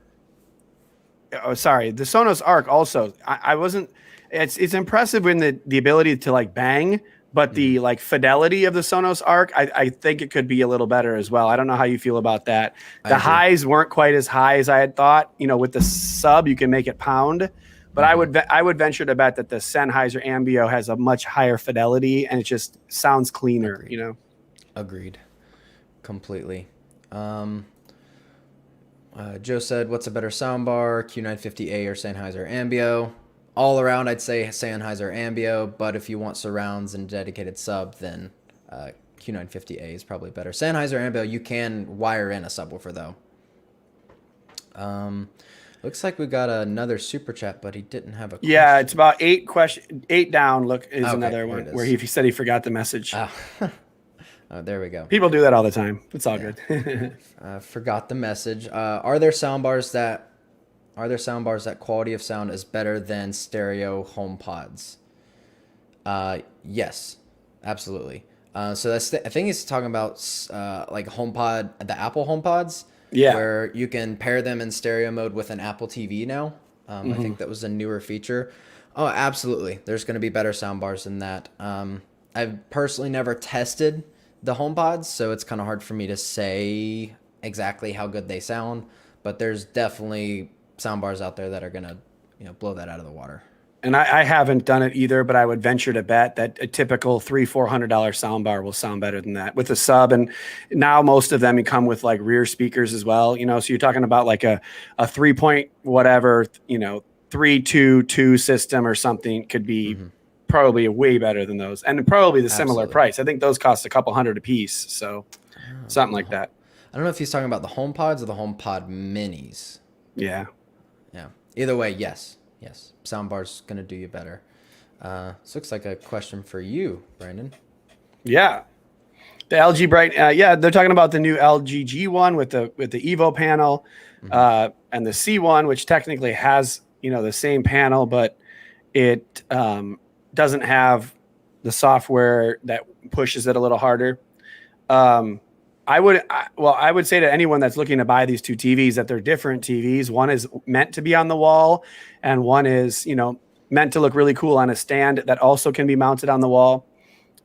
Oh, sorry, the Sonos Arc also. I wasn't. It's impressive in the ability to like bang, but the like fidelity of the Sonos Arc, I think it could be a little better as well. I don't know how you feel about that. The highs weren't quite as high as I had thought. With the sub, you can make it pound, but I would venture to bet that the Sennheiser ambeo has a much higher fidelity and it just sounds cleaner. Agreed, completely. Joe said, "What's a better soundbar, Q950A or Sennheiser ambeo?" All around, I'd say Sennheiser ambeo, but if you want surrounds and dedicated sub, then Q950A is probably better. Sennheiser ambeo, you can wire in a subwoofer though. Looks like we got another super chat, but he didn't have a question. Yeah, it's about 8 down. Look, is another one where he said he forgot the message. Oh, there we go. People do that all the time. It's all good. Forgot the message. Are there soundbars that quality of sound is better than stereo HomePods? Yes, absolutely. So I think he's talking about like HomePod, the Apple HomePods, where you can pair them in stereo mode with an Apple TV now. I think that was a newer feature. Oh, absolutely. There's going to be better soundbars than that. I've personally never tested the HomePods, so it's kind of hard for me to say exactly how good they sound, but there's definitely soundbars out there that are gonna, blow that out of the water. And I haven't done it either, but I would venture to bet that a typical $300-400 soundbar will sound better than that with a sub. And now most of them come with like rear speakers as well. So you're talking about like a 3-point whatever, 3-2-2 system or something could be probably way better than those, and probably the similar price. I think those cost a couple $100 a piece, so something like that. I don't know if he's talking about the HomePods or the HomePod Minis. Yeah. Either way, yes. Soundbar's gonna do you better. This looks like a question for you, Brandon. Yeah. The LG Bright. They're talking about the new LG G1 with the Evo panel, and the C1, which technically has the same panel, but it doesn't have the software that pushes it a little harder. I would say to anyone that's looking to buy these two TVs that they're different TVs. One is meant to be on the wall, and one is, meant to look really cool on a stand that also can be mounted on the wall.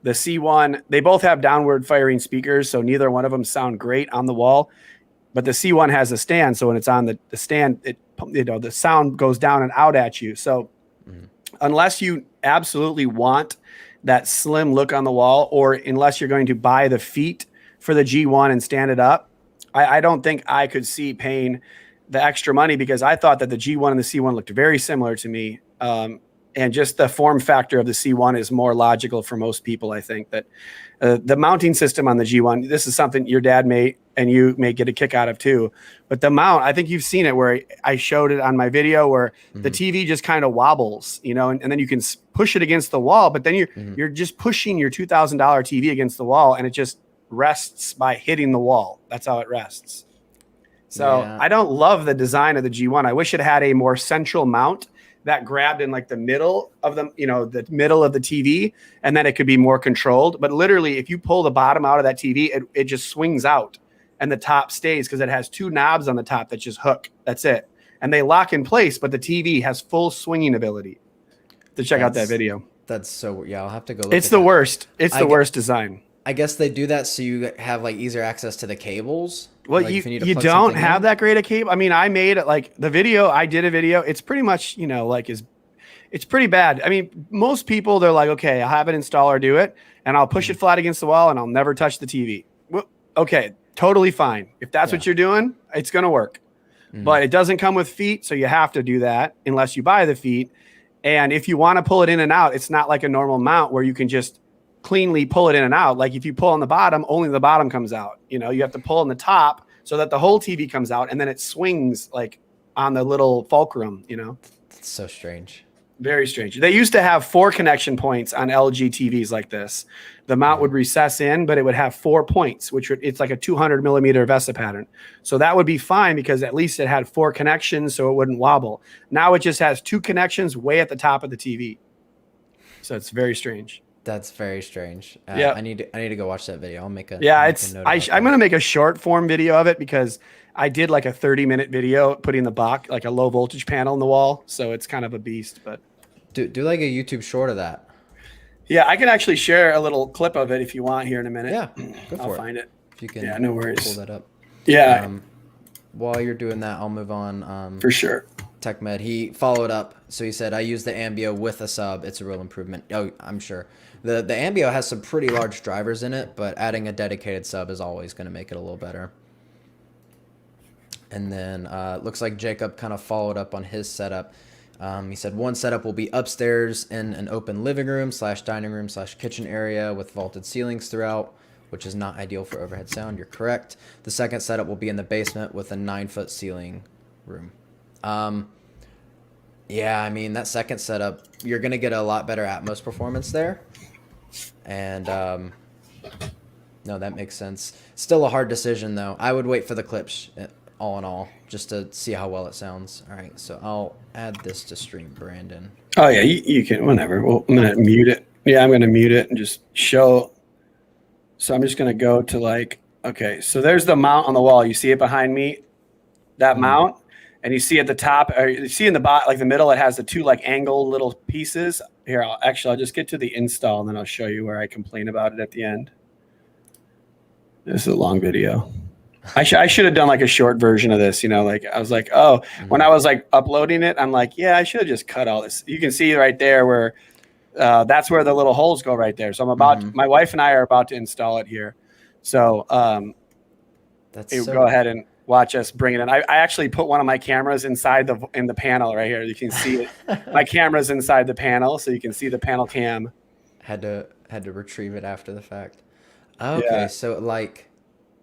The C1, they both have downward firing speakers, so neither one of them sound great on the wall. But the C1 has a stand, so when it's on the stand, the sound goes down and out at you. So unless you absolutely want that slim look on the wall, or unless you're going to buy the feet for the G1 and stand it up, I don't think I could see paying the extra money because I thought that the G1 and the C1 looked very similar to me. And just the form factor of the C1 is more logical for most people. I think that the mounting system on the G1, this is something your dad may, and you may get a kick out of too. But the mount, I think you've seen it where I showed it on my video where the TV just kind of wobbles, you know, and then you can push it against the wall, but then you're just pushing your $2,000 TV against the wall and it just rests by hitting the wall. That's how it rests. So I don't love the design of the G1. I wish it had a more central mount that grabbed in like the middle of the, you know, the middle of the TV, and then it could be more controlled. But literally, if you pull the bottom out of that TV, it just swings out and the top stays because it has two knobs on the top that just hook. That's it. And they lock in place, but the TV has full swinging ability. To check out that video. That's so, yeah, I'll have to go look It's the worst. It's the worst design. I guess they do that so you have like easier access to the cables. Well, like you don't have that great a cable. I mean, I made it like the video. I did a video. It's pretty much, you know, like it's pretty bad. I mean, most people, they're like, okay, I'll have an installer do it and I'll push it flat against the wall and I'll never touch the TV. Well, okay, totally fine. If that's what you're doing, it's going to work. But it doesn't come with feet, so you have to do that unless you buy the feet. And if you want to pull it in and out, it's not like a normal mount where you can just cleanly pull it in and out. Like if you pull on the bottom, only the bottom comes out. You know, you have to pull on the top so that the whole TV comes out and then it swings like on the little fulcrum, you know. It's so strange. Very strange. They used to have 4 connection points on LG TVs like this. The mount would recess in, but it would have 4 points, it's like a 200 millimeter VESA pattern. So that would be fine because at least it had 4 connections so it wouldn't wobble. Now it just has 2 connections way at the top of the TV. So it's very strange. That's very strange. Yeah, I need to go watch that video. I'll make a I'm gonna make a short form video of it because I did like a 30-minute video putting the box like a low voltage panel in the wall, so it's kind of a beast. But do like a YouTube short of that. Yeah, I can actually share a little clip of it if you want here in a minute. Yeah, go for I'll it. find it. If you can, no worries. Pull that up. Yeah. While you're doing that, I'll move on. For sure. TechMed, he followed up. So he said, I use the ambeo with a sub. It's a real improvement. Oh, I'm sure. The ambeo has some pretty large drivers in it, but adding a dedicated sub is always going to make it a little better. And then looks like Jacob kind of followed up on his setup. He said one setup will be upstairs in an open living room / dining room / kitchen area with vaulted ceilings throughout, which is not ideal for overhead sound. You're correct. The second setup will be in the basement with a 9-foot ceiling room. Yeah, I mean, that second setup, you're going to get a lot better Atmos performance there. And no, that makes sense. Still a hard decision, though. I would wait for the Klipsch, all in all, just to see how well it sounds. All right, so I'll add this to stream, Brandon. Oh, yeah, you can, whenever. Well, I'm going to mute it. Yeah, I'm going to mute it and just show. So I'm just going to go to like, okay, so there's the mount on the wall. You see it behind me, that mount? And you see at the top, or you see in the bottom, like the middle, it has the 2 like angled little pieces. Here, I'll just get to the install and then I'll show you where I complain about it at the end. This is a long video. I should have done like a short version of this, you know, like I was like, when I was like uploading it, I'm like, yeah, I should have just cut all this. You can see right there where that's where the little holes go right there. So my wife and I are about to install it here. So go ahead and watch us bring it in. I actually put one of my cameras inside in the panel right here. You can see it. My camera's inside the panel, so you can see the panel cam. Had to retrieve it after the fact. Okay, yeah. So like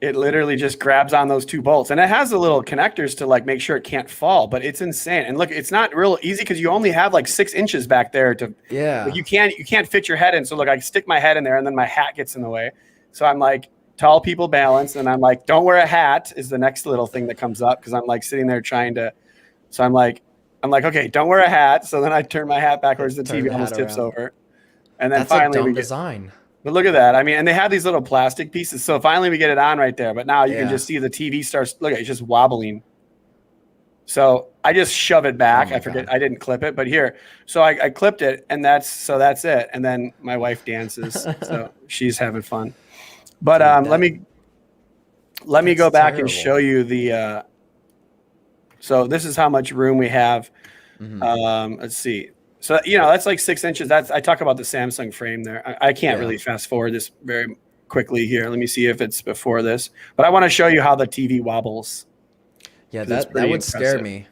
it literally just grabs on those 2 bolts, and it has the little connectors to like make sure it can't fall. But it's insane. And look, it's not real easy because you only have like 6 inches back there to. Yeah. Like, you can't fit your head in. So look, I stick my head in there, and then my hat gets in the way. So I'm like. Tall people balance, and I'm like, don't wear a hat is the next little thing that comes up because I'm like sitting there trying to. So I'm like, okay, don't wear a hat. So then I turn my hat backwards, the TV almost tips over, and then that's finally a dumb design. But look at that. I mean, and they have these little plastic pieces. So finally we get it on right there. But now you can just see the TV starts. Look, it's just wobbling. So I just shove it back. I forget. I didn't clip it, but here. So I clipped it, and that's it. And then my wife dances, so she's having fun. But let me go back and show you the. So this is how much room we have. Let's see. So that's like 6 inches. I talk about the Samsung frame there. I can't really fast forward this very quickly here. Let me see if it's before this. But I want to show you how the TV wobbles. Yeah, 'cause it's that pretty would scare impressive. me.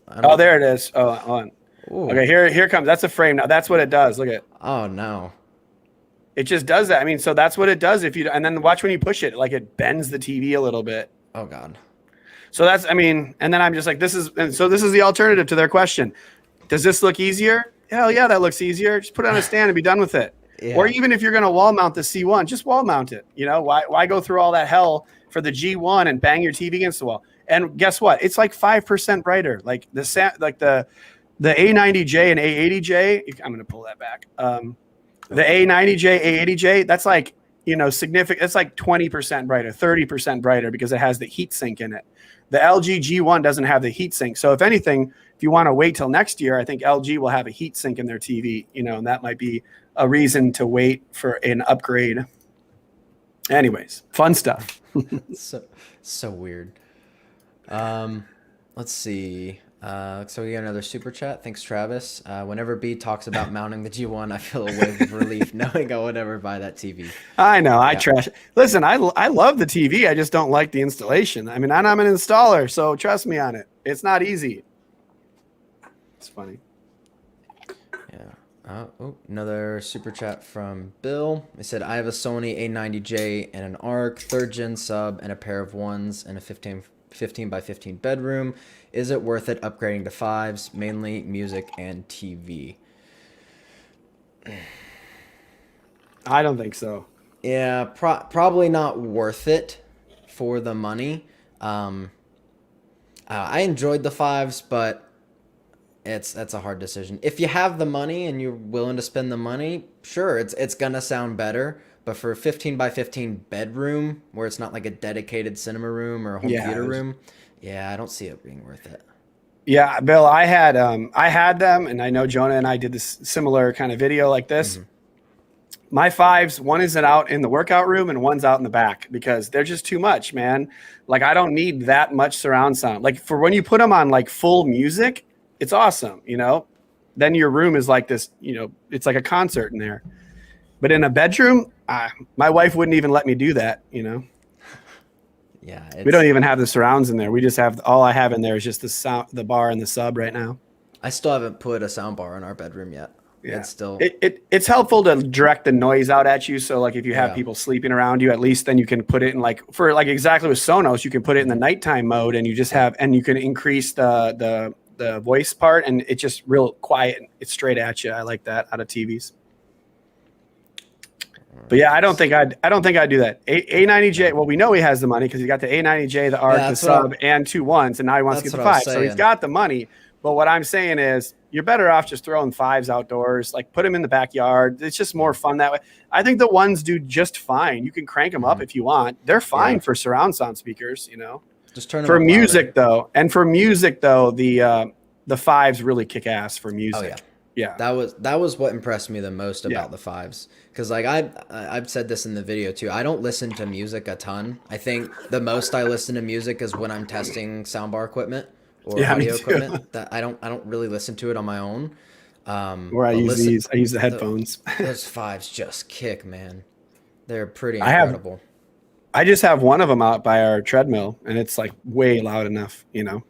I Oh, don't. there it is. Oh, on. Ooh. Okay, here comes. That's a frame now. That's what it does. Look at it. Oh no. It just does that. I mean, so that's what it does if you, and then watch when you push it, like it bends the TV a little bit. Oh god. So that's, I mean, and then I'm just like, this is, and so this is the alternative to their question. Does this look easier? Hell yeah, that looks easier. Just put it on a stand and be done with it. Yeah. Or even if you're going to wall mount the C1, just wall mount it. You know, why go through all that hell for the G1 and bang your TV against the wall? And guess what? It's like 5% brighter. Like the A90J and A80J, I'm going to pull that back. The A90J, A80J, that's like, you know, significant. It's like 20% brighter, 30% brighter because it has the heat sink in it. The LG G1 doesn't have the heat sink. So if anything, if you want to wait till next year, I think LG will have a heat sink in their TV, you know, and that might be a reason to wait for an upgrade. Anyways, fun stuff. So weird. Let's see. So we got another super chat. Thanks, Travis. Whenever B talks about mounting the G1, I feel a wave of relief knowing I would never buy that TV. I know. I trash. Listen, I love the TV. I just don't like the installation. I mean, I'm an installer, so trust me on it. It's not easy. It's funny. Yeah. Another super chat from Bill. He said, I have a Sony A90J and an ARC, 3rd gen sub, and a pair of ones and a 15 by 15 bedroom. Is it worth it upgrading to 5s, mainly music and TV? I don't think so. Yeah, probably not worth it for the money. I enjoyed the 5s, but that's a hard decision. If you have the money and you're willing to spend the money, sure, it's gonna sound better. But for a 15 by 15 bedroom, where it's not like a dedicated cinema room or a home theater room, yeah, I don't see it being worth it. Yeah, Bill, I had them, and I know Jonah and I did this similar kind of video like this. Mm-hmm. My 5s, one is out in the workout room and one's out in the back because they're just too much, man. Like, I don't need that much surround sound. Like, for when you put them on like full music, it's awesome, you know? Then your room is like this, you know, it's like a concert in there. But in a bedroom, my wife wouldn't even let me do that, you know? Yeah. We don't even have the surrounds in there. We just have, all I have in there is just the sound, the bar and the sub right now. I still haven't put a sound bar in our bedroom yet. Yeah. It's still, it's helpful to direct the noise out at you. So like if you have people sleeping around you, at least then you can put it in like, for like exactly with Sonos, you can put it in the nighttime mode and you just have, and you can increase the voice part and it's just real quiet. It's straight at you. I like that out of TVs. But yeah, I don't think I'd do that. A90J. Well, we know he has the money because he got the A90J, the ARC, the sub, and 2 1s, and now he wants to get the 5. So he's got the money. But what I'm saying is, you're better off just throwing 5s outdoors. Like put them in the backyard. It's just more fun that way. I think the 1s do just fine. You can crank them up if you want. They're fine for surround sound speakers. You know, just turn them for up music louder. For music though, the 5s really kick ass for music. Oh yeah. Yeah, that was what impressed me the most about the 5s, because like I've said this in the video too. I don't listen to music a ton. I think the most I listen to music is when I'm testing soundbar equipment or audio equipment. That I don't really listen to it on my own. Or I use the headphones. Those 5s just kick, man. They're pretty incredible. I just have one of them out by our treadmill, and it's like way loud enough, you know.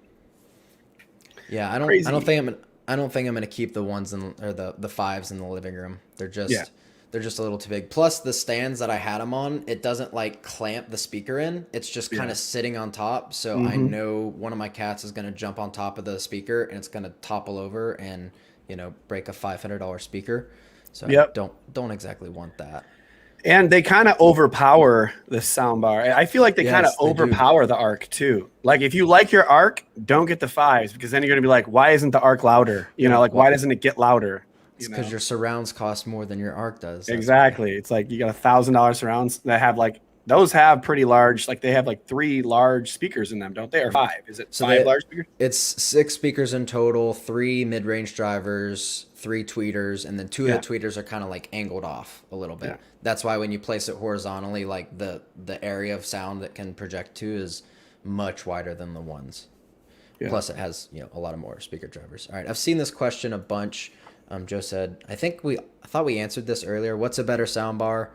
Yeah, I don't think I'm gonna keep the 1s or the 5s in the living room. They're just a little too big. Plus the stands that I had them on, it doesn't like clamp the speaker in. It's just kind of sitting on top. So I know one of my cats is gonna jump on top of the speaker and it's gonna topple over and, you know, break a $500 speaker. So I don't exactly want that. And they kind of overpower the soundbar. I feel like they kind of overpower the ARC too. Like if you like your ARC, don't get the 5s because then you're going to be like, why isn't the ARC louder? You know, like why doesn't it get louder? It's because your surrounds cost more than your ARC does. Exactly. It's like you got $1,000 surrounds that have like, those have pretty large, like they have like 3 large speakers in them, don't they? Or 5? Is it 5 large speakers? It's 6 speakers in total, 3 mid-range drivers, 3 tweeters, and then 2 of the tweeters are kind of like angled off a little bit. Yeah. That's why when you place it horizontally, like the area of sound that can project to is much wider than the 1s. Yeah. Plus it has, you know, a lot of more speaker drivers. All right, I've seen this question a bunch. Joe said, I thought we answered this earlier. What's a better soundbar?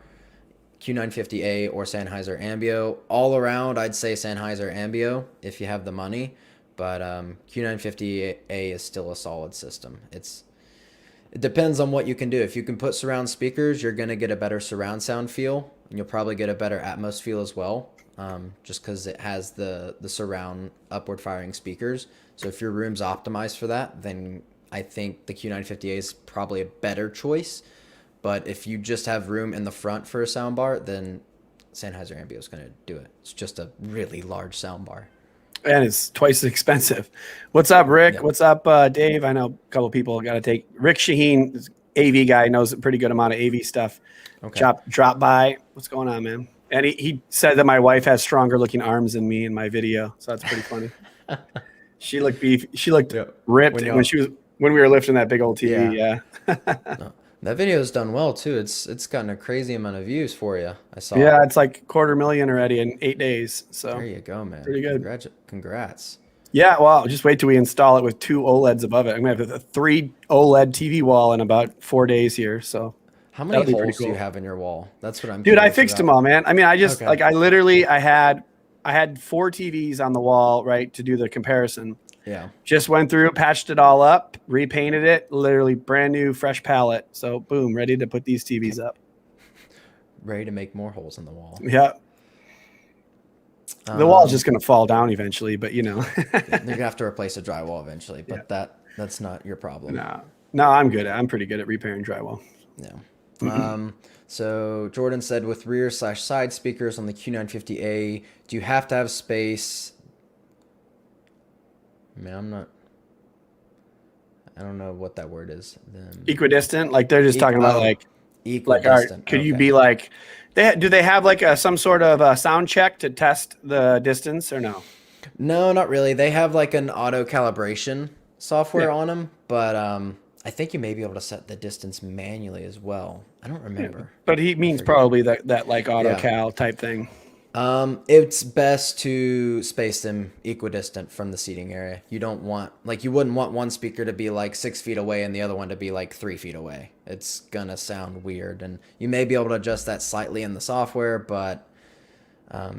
Q950A or Sennheiser ambeo? All around, I'd say Sennheiser ambeo if you have the money. but Q950A is still a solid system. It depends on what you can do. If you can put surround speakers, you're going to get a better surround sound feel, and you'll probably get a better Atmos feel as well, just because it has the surround upward firing speakers. So if your room's optimized for that, then I think the Q950A is probably a better choice. But if you just have room in the front for a soundbar, then Sennheiser ambeo is going to do it. It's just a really large soundbar. And it's twice as expensive. What's up, Rick? Yeah. What's up, Dave? I know a couple of people got to take. Rick Shaheen, AV guy, knows a pretty good amount of AV stuff. Okay. Drop by. What's going on, man? And he said that my wife has stronger looking arms than me in my video, so that's pretty funny. She looked beefy. She looked ripped when we were lifting that big old TV. Yeah. No. That video has done well too. It's gotten a crazy amount of views for you. I saw. Yeah, it's like 250,000 already in 8 days. So there you go, man. Pretty good. Congrats. Yeah, well, just wait till we install it with 2 OLEDs above it. I'm gonna have a 3 OLED TV wall in about 4 days here. So how many holes do you have in your wall? That's what I'm. Dude, I fixed them all, man. I mean, I just Okay. I had 4 TVs on the wall, right, to do the comparison. Yeah. Just went through, patched it all up, repainted it, literally brand new, fresh palette. So boom, ready to put these TVs up. Ready to make more holes in the wall. Yeah. The wall's just going to fall down eventually, but you know. You're gonna have to replace a drywall eventually, but that's not your problem. No, I'm good. I'm pretty good at repairing drywall. Yeah. So Jordan said, with rear/side speakers on the Q950A, do you have to have space? Man, I don't know what that word is. Equidistant, like they're just talking about like equidistant. Could you be like, do they have like some sort of sound check to test the distance or no? No, not really. They have like an auto calibration software on them, but I think you may be able to set the distance manually as well. I don't remember. Yeah, but he means probably that like auto cal type thing. It's best to space them equidistant from the seating area. You don't want, like, you wouldn't want one speaker to be like 6 feet away and the other one to be like 3 feet away. It's gonna sound weird, and you may be able to adjust that slightly in the software, but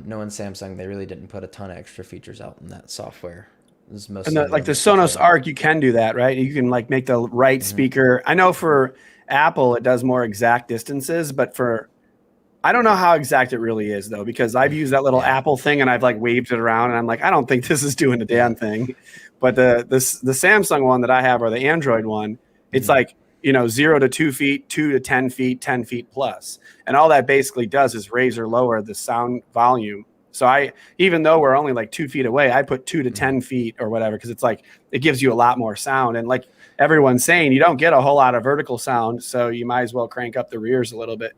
knowing Samsung, they really didn't put a ton of extra features out in that software. And like the Sonos Arc, you can do that, right? You can like make the right speaker. I know for Apple, it does more exact distances, but I don't know how exact it really is though, because I've used that little Apple thing and I've like waved it around and I'm like, I don't think this is doing a damn thing. But the Samsung one that I have, or the Android one, it's like, 0 to 2 feet, 2 to 10 feet, 10 feet plus. And all that basically does is raise or lower the sound volume. So even though we're only like 2 feet away, I put 2 to 10 feet or whatever, because it's like, it gives you a lot more sound. And like everyone's saying, you don't get a whole lot of vertical sound. So you might as well crank up the rears a little bit,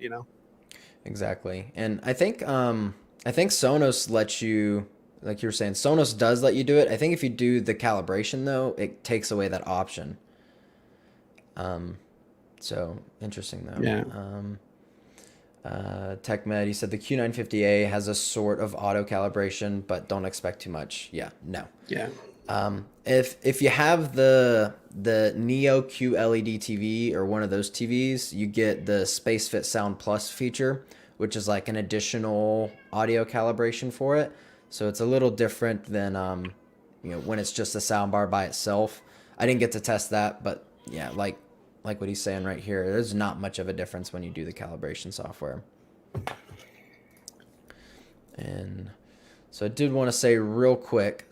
Exactly. And I think Sonos lets you, like you were saying, Sonos does let you do it. I think if you do the calibration though, it takes away that option. So interesting though. Yeah. TechMed, he said the Q950A has a sort of auto calibration, but don't expect too much. Yeah, no. Yeah. If you have the Neo QLED TV or one of those TVs, you get the SpaceFit Sound Plus feature, which is like an additional audio calibration for it. So it's a little different than when it's just a soundbar by itself. I didn't get to test that, but yeah, like what he's saying right here, there's not much of a difference when you do the calibration software. And so I did want to say real quick,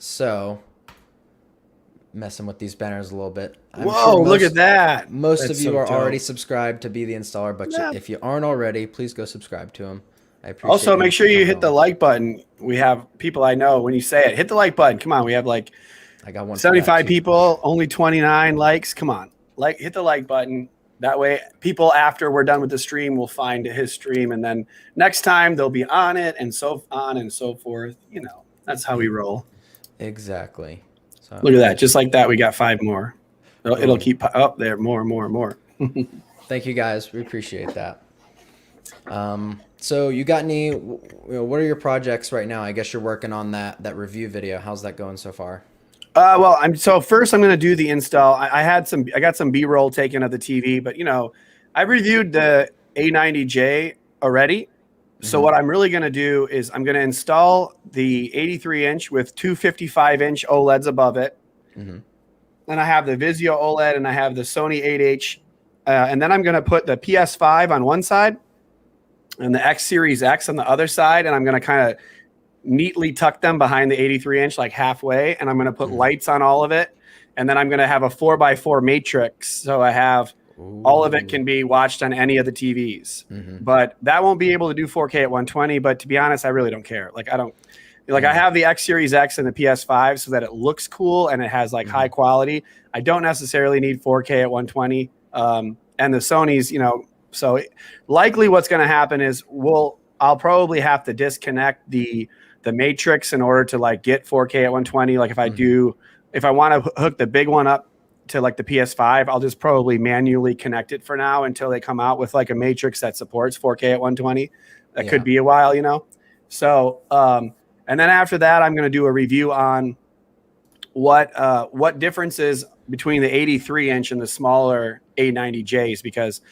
messing with these banners a little bit. Look at that. Most of you are already subscribed to Be the Installer, but if you aren't already, please go subscribe to him. I appreciate it. Also, make sure you hit the like button. We have people I know, when you say it, hit the like button. Come on, we have like I got 75 people, only 29 likes. Come on, hit the like button. That way, people after we're done with the stream will find his stream, and then next time they'll be on it, and so on and so forth. That's how we roll. Exactly. So, look at that, just like that, we got 5 more. It'll keep up there, more. Thank you guys, we appreciate that. So you got any? What are your projects right now? I guess you're working on that review video. How's that going so far? Well, first I'm going to do the install. I got some B-roll taken of the TV, but I reviewed the A90J already, So what I'm really going to do is I'm going to install the 83 inch with two 55 inch OLEDs above it. And I have the Vizio OLED and I have the Sony 8H. And then I'm going to put the PS5 on one side and the X Series X on the other side. And I'm going to kind of neatly tuck them behind the 83 inch, like halfway. And I'm going to put lights on all of it. And then I'm going to have a 4x4 matrix. So I have all of it can be watched on any of the TVs, but that won't be able to do 4K at 120. But to be honest, I really don't care. Like, I don't like, I have the X Series X and the PS5 so that it looks cool and it has like high quality. I don't necessarily need 4K at 120. And the Sony's, you know, so likely what's going to happen is I'll probably have to disconnect the matrix in order to like get 4K at 120. Like if I want to hook the big one up to like the PS5, I'll just probably manually connect it for now until they come out with like a matrix that supports 4K at 120. That could be a while, you know? So, and then after that, I'm going to do a review on what differences between the 83 inch and the smaller 890Js, because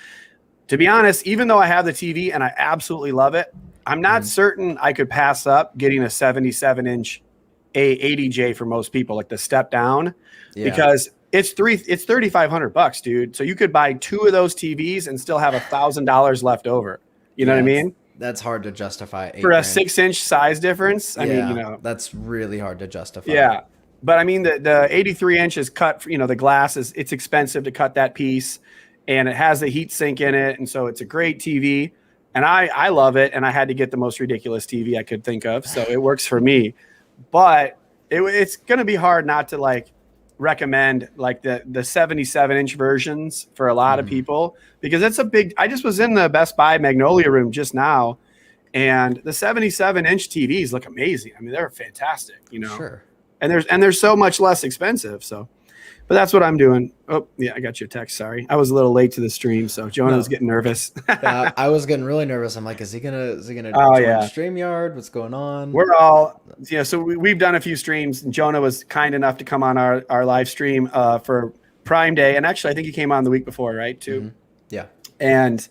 to be honest, even though I have the TV and I absolutely love it, I'm not certain I could pass up getting a 77 inch A80J for most people, like the step down, because it's $3,500, dude. So you could buy two of those TVs and still have $1,000 left over. You know what I mean? That's hard to justify. For a 6-inch size difference. I mean, you know, that's really hard to justify. Yeah. But I mean, the 83 inch is cut, you know, the glass it's expensive to cut that piece and it has the heat sink in it. And so it's a great TV and I love it. And I had to get the most ridiculous TV I could think of. So it works for me, but it's going to be hard not to like recommend like the 77 inch versions for a lot of people, because it's I just was in the Best Buy Magnolia room just now and the 77 inch TVs look amazing. I mean, they're fantastic, you know? Sure. And they're so much less expensive. So, but that's what I'm doing. Oh yeah, I got your text. Sorry, I was a little late to the stream, so Jonah was getting nervous. I was getting really nervous. I'm like, is he gonna join StreamYard? What's going on? We're all So we've done a few streams. And Jonah was kind enough to come on our live stream for Prime Day, and actually I think he came on the week before, right? Too. Yeah. And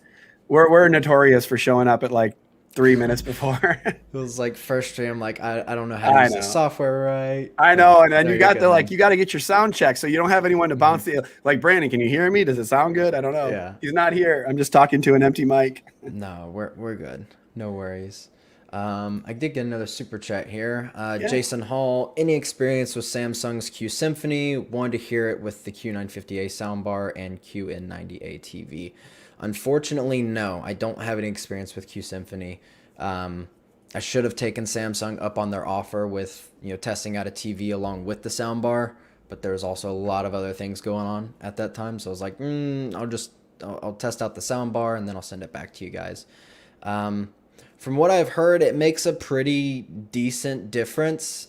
we're notorious for showing up at like 3 minutes before. It was like first stream, like I don't know how to use the software right. I know, and then you got you got to get your sound check, so you don't have anyone to bounce the like. Brandon, can you hear me? Does it sound good? I don't know. Yeah, he's not here. I'm just talking to an empty mic. No, we're good. No worries. I did get another super chat here. Jason Hall, any experience with Samsung's Q-Symphony? Wanted to hear it with the Q950A soundbar and QN90A TV. Unfortunately, no, I don't have any experience with Q-Symphony. I should have taken Samsung up on their offer with, you know, testing out a TV along with the soundbar, but there was also a lot of other things going on at that time. So I was like, I'll test out the soundbar and then I'll send it back to you guys. From what I've heard, it makes a pretty decent difference.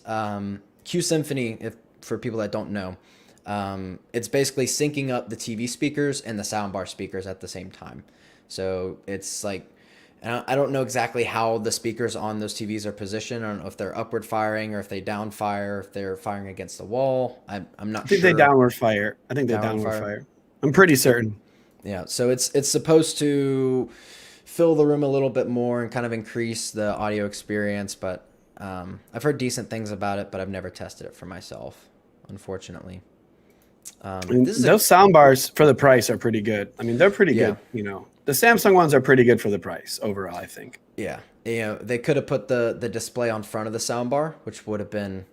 Q-Symphony, for people that don't know, it's basically syncing up the TV speakers and the soundbar speakers at the same time. So it's like, I don't know exactly how the speakers on those TVs are positioned. I don't know if they're upward firing or if they down fire, if they're firing against the wall. I'm not sure. I think they downward fire. I'm pretty certain. Yeah. So it's supposed to fill the room a little bit more and kind of increase the audio experience. But I've heard decent things about it, but I've never tested it for myself, unfortunately. Those sound bars for the price are pretty good. I mean, they're pretty good. You know, the Samsung ones are pretty good for the price overall, I think. Yeah. You know, they could have put the display on front of the soundbar, which would have been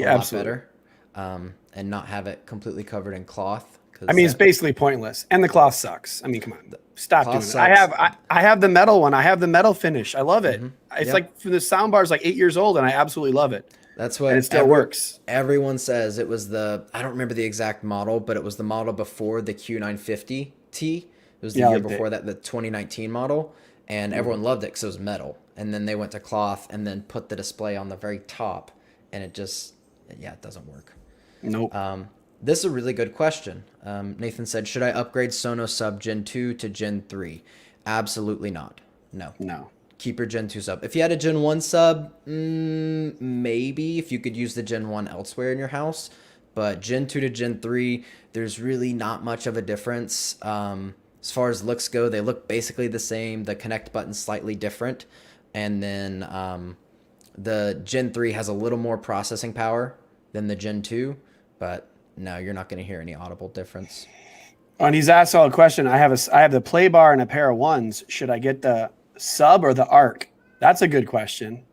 a lot better, and not have it completely covered in cloth. I mean, it's basically pointless, and the cloth sucks. I mean, come on, stop doing it. I have the metal one. I have the metal finish. I love it. It's like the soundbar is like 8 years old, and I absolutely love it. That's what, and it still works. Everyone says it was I don't remember the exact model, but it was the model before the Q950T. It was the year before that, the 2019 model, and everyone loved it because it was metal. And then they went to cloth and then put the display on the very top, and it just, it doesn't work. Nope. This is a really good question. Nathan said, should I upgrade Sonos sub Gen 2 to Gen 3? Absolutely not. No. Keep your Gen 2 sub. If you had a Gen 1 sub, maybe if you could use the Gen 1 elsewhere in your house. But Gen 2 to Gen 3, there's really not much of a difference. As far as looks go, they look basically the same. The connect button's slightly different. and then the Gen 3 has a little more processing power than the Gen 2, but no, you're not going to hear any audible difference. Oh, and he's asked all a question. I have the play bar and a pair of ones. Should I get the sub or the arc? That's a good question.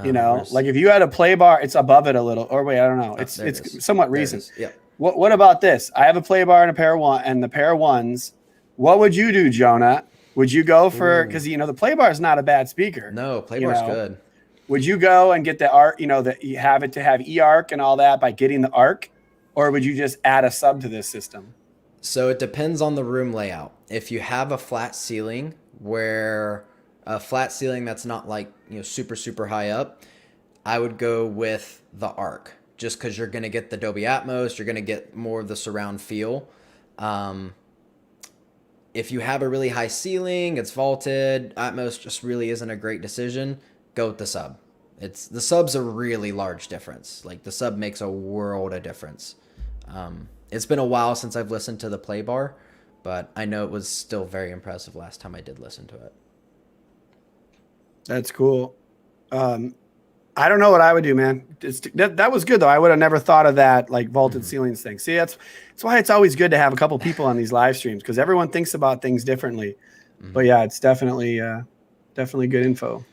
You know, like if you had a play bar, it's above it a little. Or wait, I don't know. It's somewhat recent. Yeah. What about this? I have a play bar and a pair of one and the pair of ones. What would you do, Jonah? Would you go for, because you know the play bar is not a bad speaker. No, play bar's good. Would you go and get the arc? You know that you have it to have e-arc and all that by getting the arc, or would you just add a sub to this system? So it depends on the room layout. If you have a flat ceiling that's not like, you know, super high up, I would go with the arc, just because you're going to get the Dolby Atmos, you're going to get more of the surround feel. If you have a really high ceiling, it's vaulted, Atmos just really isn't a great decision, go with the sub. The sub's a really large difference. Like the sub makes a world of difference. It's been a while since I've listened to the play bar, but I know it was still very impressive last time I did listen to it. That's cool. I don't know what I would do, man. That was good though. I would have never thought of that, like vaulted ceilings thing. See, that's why it's always good to have a couple people on these live streams, because everyone thinks about things differently. But yeah, it's definitely good info.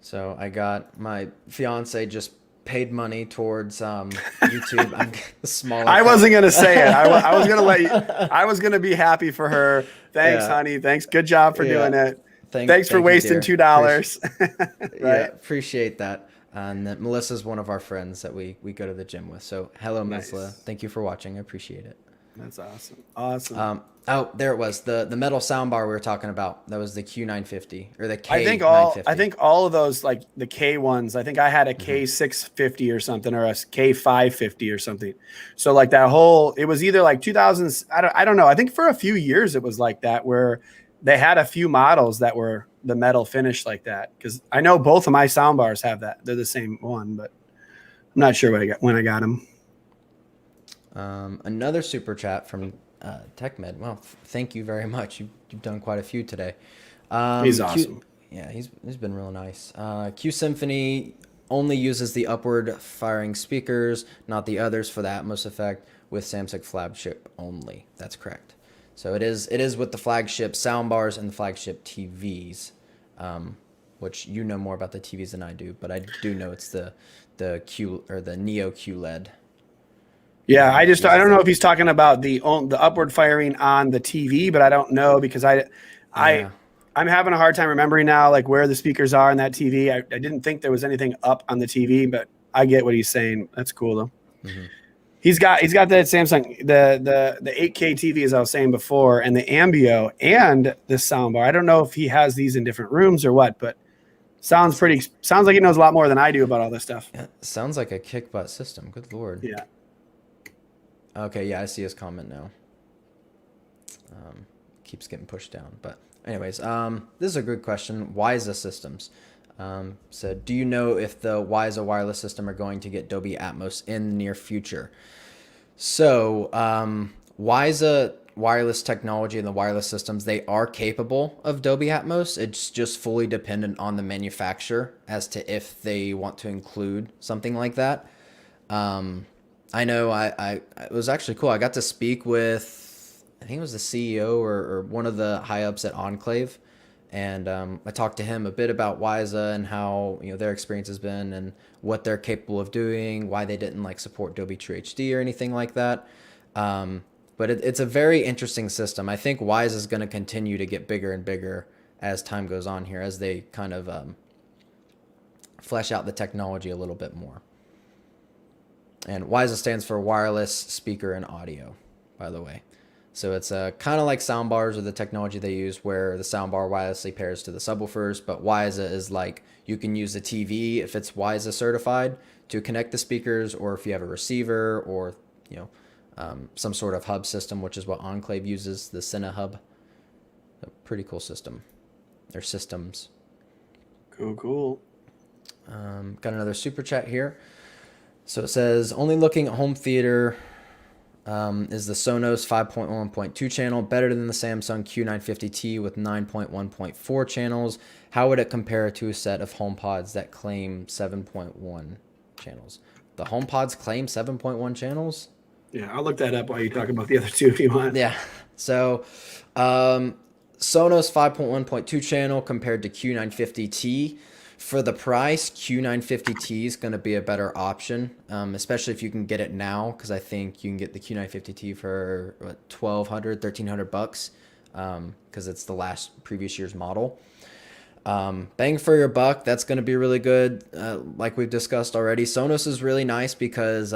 So I got my fiance just paid money towards YouTube. I'm smaller. I wasn't gonna say it. I was gonna let you. I was gonna be happy for her. Thanks, honey. Thanks. Good job for doing it. Thanks for wasting $2. Yeah, appreciate that. And that Melissa's one of our friends that we go to the gym with. So hello, Melissa. Thank you for watching. I appreciate it. That's awesome. Oh, there it was. The metal soundbar we were talking about. That was the Q950 or the K950. I think all of those, like the K ones, I think I had a K650 or something, or a K550 or something. So like that whole, it was either like 2000s. I don't know. I think for a few years it was like that, where they had a few models that were the metal finish like that. Because I know both of my soundbars have that. They're the same one, but I'm not sure when I got them. Another super chat from TechMed. Well, thank you very much. You've done quite a few today. He's awesome. He's been real nice. Q-Symphony only uses the upward firing speakers, not the others for the Atmos effect, with Samsung flagship only. That's correct. So it is with the flagship soundbars and the flagship TVs, which you know more about the TVs than I do, but I do know it's the Q or the Neo QLED. Yeah, I don't know if he's talking about the upward firing on the TV, but I don't know, because I'm having a hard time remembering now, like where the speakers are on that TV. I didn't think there was anything up on the TV, but I get what he's saying. That's cool though. Mm-hmm. He's got that Samsung, the 8K TV, as I was saying before, and the ambeo and the soundbar. I don't know if he has these in different rooms or what, but sounds like he knows a lot more than I do about all this stuff. Yeah, sounds like a kick butt system. Good Lord. Yeah. Okay, yeah, I see his comment now. Keeps getting pushed down. But anyways, this is a good question. Wyza systems. So do you know if the Wyza wireless system are going to get Dolby Atmos in the near future? So Wyza wireless technology and the wireless systems, they are capable of Dolby Atmos. It's just fully dependent on the manufacturer as to if they want to include something like that. I know it was actually cool. I got to speak with, I think it was the CEO or one of the high ups at Enclave. And I talked to him a bit about Wyza and how, you know, their experience has been and what they're capable of doing, why they didn't like support Dolby True HD or anything like that. But it's a very interesting system. I think Wyza is going to continue to get bigger and bigger as time goes on here, as they kind of flesh out the technology a little bit more. And Wyza stands for wireless speaker and audio, by the way. So it's kind of like soundbars or the technology they use, where the soundbar wirelessly pairs to the subwoofers, but Wyza is like you can use the TV if it's Wyza certified to connect the speakers, or if you have a receiver or some sort of hub system, which is what Enclave uses, the Sennheiser hub. A pretty cool system. They're systems. Cool. Got another super chat here. So it says, only looking at home theater Is the Sonos 5.1.2 channel better than the Samsung Q950T with 9.1.4 channels? How would it compare to a set of HomePods that claim 7.1 channels? The HomePods claim 7.1 channels? Yeah, I'll look that up while you talk about the other two if you want. Yeah. So, Sonos 5.1.2 channel compared to Q950T. For the price, Q950T is going to be a better option, especially if you can get it now, because I think you can get the Q950T for what, 1,200, 1,300 bucks, because it's the last previous year's model. Bang for your buck, that's going to be really good. Like we've discussed already, Sonos is really nice because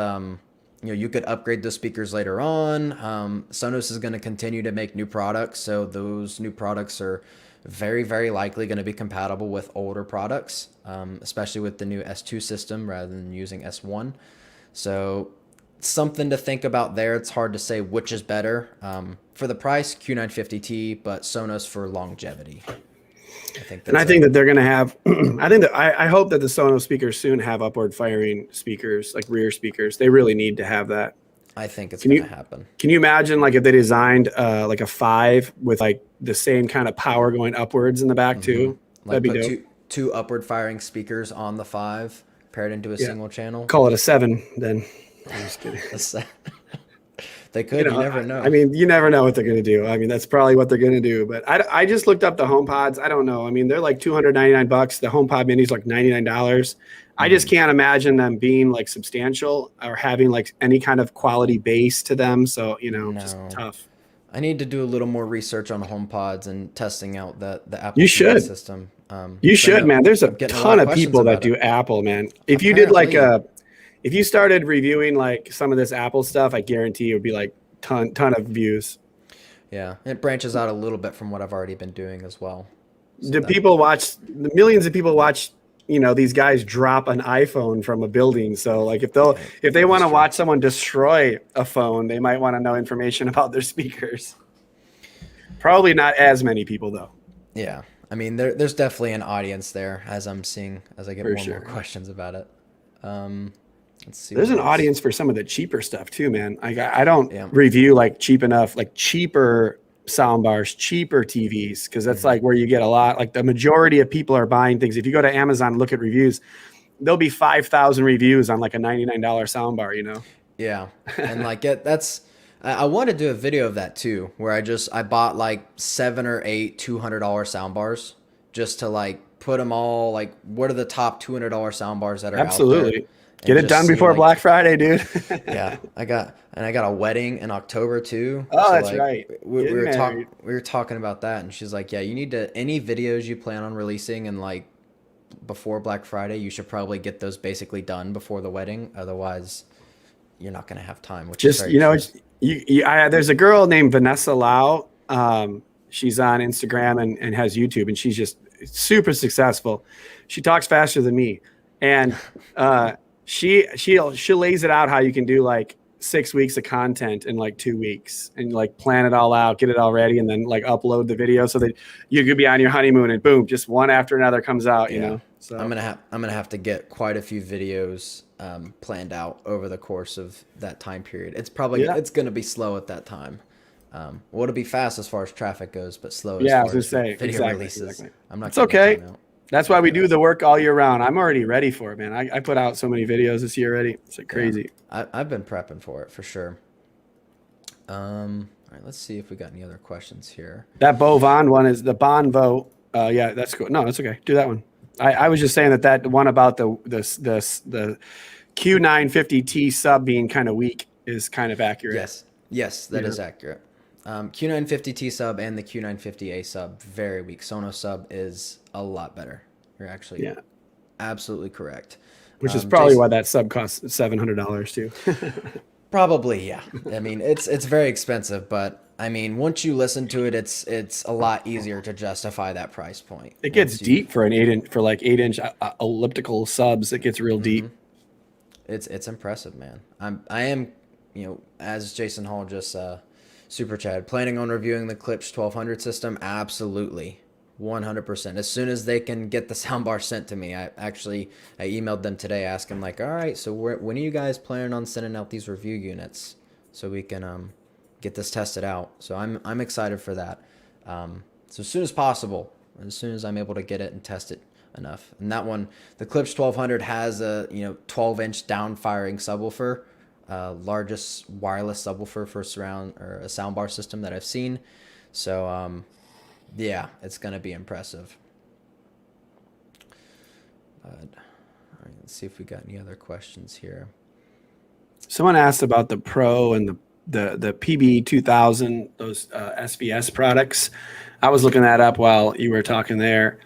you could upgrade the speakers later on. Sonos is going to continue to make new products, so those new products are very, very likely going to be compatible with older products, especially with the new S2 system rather than using S1. So something to think about there. It's hard to say which is better. For the price, Q950T, but Sonos for longevity. I think that they're going to have, I hope that the Sonos speakers soon have upward firing speakers, like rear speakers. They really need to have that. I think it's going to happen. Can you imagine like if they designed like a 5 with like the same kind of power going upwards in the back too? Like that'd be dope. Two upward firing speakers on the 5 paired into a single channel. Call it a 7 then. I'm just kidding. They could. You never know. I mean, you never know what they're going to do. I mean, that's probably what they're going to do. But I just looked up the HomePods. I don't know. I mean, they're like $299. The HomePod Mini's like $99. I just can't imagine them being like substantial or having like any kind of quality base to them. So, just tough. I need to do a little more research on HomePods and testing out the Apple you should. system. You should, man. There's a ton of people that do Apple, man. If you did like if you started reviewing like some of this Apple stuff, I guarantee it would be like ton of views. Yeah, it branches out a little bit from what I've already been doing as well. So the millions of people watch, these guys drop an iPhone from a building. So like if they want to watch someone destroy a phone, they might want to know information about their speakers. Probably not as many people though. Yeah. I mean, there's definitely an audience there as I get more questions about it. Let's see. There's an audience for some of the cheaper stuff too, man. I don't review like cheap enough, like cheaper soundbars, cheaper TVs, because that's like where you get a lot. Like the majority of people are buying things. If you go to Amazon and look at reviews, there'll be 5,000 reviews on like a $99 soundbar. Yeah, and like I want to do a video of that too, where I bought like 7 or 8 $200 soundbars just to like put them all like what are the top $200 soundbars that are out there. Get it done before Black Friday, dude. Yeah, I got a wedding in October too. Oh, so that's right. We were talking about that, and she's like, "Yeah, you need to any videos you plan on releasing and like before Black Friday, you should probably get those basically done before the wedding. Otherwise, you're not going to have time." Which is there's a girl named Vanessa Lau. She's on Instagram and has YouTube, and she's just super successful. She talks faster than me, and she lays it out how you can do like 6 weeks of content in like 2 weeks and like plan it all out, get it all ready, and then like upload the video so that you could be on your honeymoon and boom, just one after another comes out. So I'm gonna have to get quite a few videos planned out over the course of that time period. It's probably it's gonna be slow at that time. Well, it'll be fast as far as traffic goes, but slow as far as video releases. Exactly. I'm not. It's okay. That's why we do the work all year round. I'm already ready for it, man. I put out so many videos this year already. It's like crazy. Yeah, I've been prepping for it for sure. All right, let's see if we got any other questions here. That Bovon one is the Bonvo. Yeah, that's cool. No, that's okay. Do that one. I was just saying that one about the Q950T sub being kind of weak is kind of accurate. Yes, that is accurate. Q950T sub and the Q950A sub, very weak. Sonos sub is a lot better. You're actually absolutely correct. Which is probably why that sub costs $700 too. Probably, yeah. I mean, it's very expensive, but I mean, once you listen to it, it's a lot easier to justify that price point. It gets deep for an 8-inch for like 8-inch elliptical subs. It gets real deep. It's impressive, man. I am, as Jason Hall just super chatted, planning on reviewing the Klipsch 1200 system. Absolutely. 100%. As soon as they can get the soundbar sent to me, I emailed them today asking like, all right, so when are you guys planning on sending out these review units? so we can get this tested out. So I'm excited for that. So as soon as possible, as soon as I'm able to get it and test it enough. And that one, the Klipsch 1200 has a 12-inch down firing subwoofer, largest wireless subwoofer for surround or a soundbar system that I've seen. So yeah, it's gonna be impressive. All right, let's see if we got any other questions here. Someone asked about the Pro and the PB 2000, those SVS products. I was looking that up while you were talking there.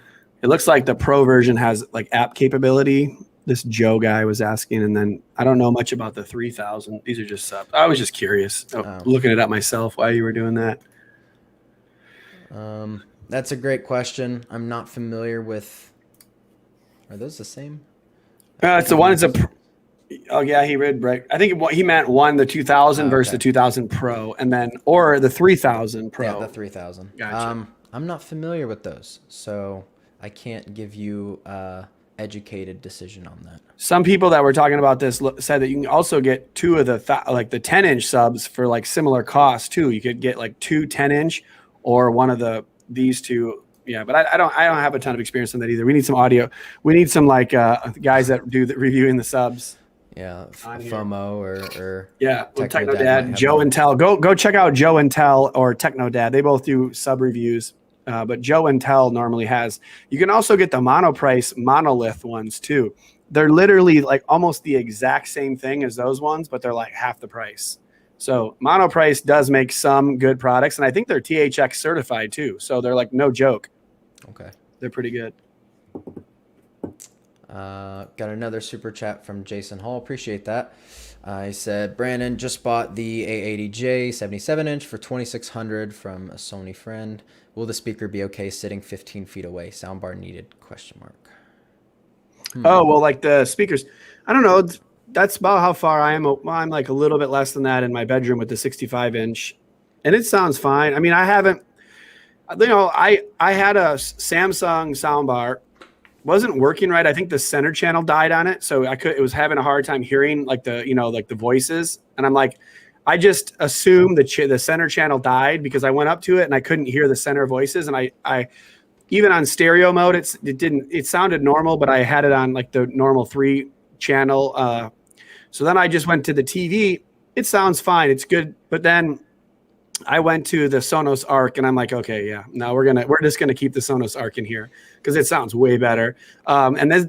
It looks like the Pro version has like app capability. This Joe guy was asking, and then I don't know much about the 3000. These are just subs. I was just curious, looking it up myself while you were doing that. That's a great question. I'm not familiar with. Are those the same? It's the one. It's a. Oh yeah, he read right. I think he meant the 2000 versus the 2000 Pro, and then or the 3000 Pro. Yeah, the 3000. Gotcha. I'm not familiar with those, so I can't give you educated decision on that. Some people that were talking about this said that you can also get two of the 10-inch subs for like similar cost too. You could get like 2 10-inch or one of these two. Yeah, but I don't have a ton of experience in that either. We need some audio. We need some like guys that do the reviewing the subs. Yeah, FOMO or yeah, Techno Dad, Joe and Tell. Go check out Joe and Tell or Techno Dad. They both do sub reviews. But Joe and Tell normally has. You can also get the monoprice monolith ones too. They're literally like almost the exact same thing as those ones, but they're like half the price. So monoprice does make some good products, and I think they're THX certified too. So they're like no joke. Okay, they're pretty good. Got another super chat from Jason Hall. Appreciate that. He said, Brandon just bought the A80J 77-inch for $2,600 from a Sony friend. Will the speaker be okay sitting 15 feet away? Soundbar needed, ? Oh, well, like the speakers, I don't know. That's about how far I am. I'm like a little bit less than that in my bedroom with the 65-inch. And it sounds fine. I mean, I haven't, I had a Samsung soundbar. Wasn't working right. I think the center channel died on it. So it was having a hard time hearing like the voices. And I'm like, I just assumed the center channel died because I went up to it and I couldn't hear the center voices. And I even on stereo mode, it sounded normal, but I had it on like the normal 3 channel. So then I just went to the TV. It sounds fine. It's good. But then I went to the Sonos Arc and I'm like, okay, yeah, now we're just gonna keep the Sonos Arc in here because it sounds way better. And then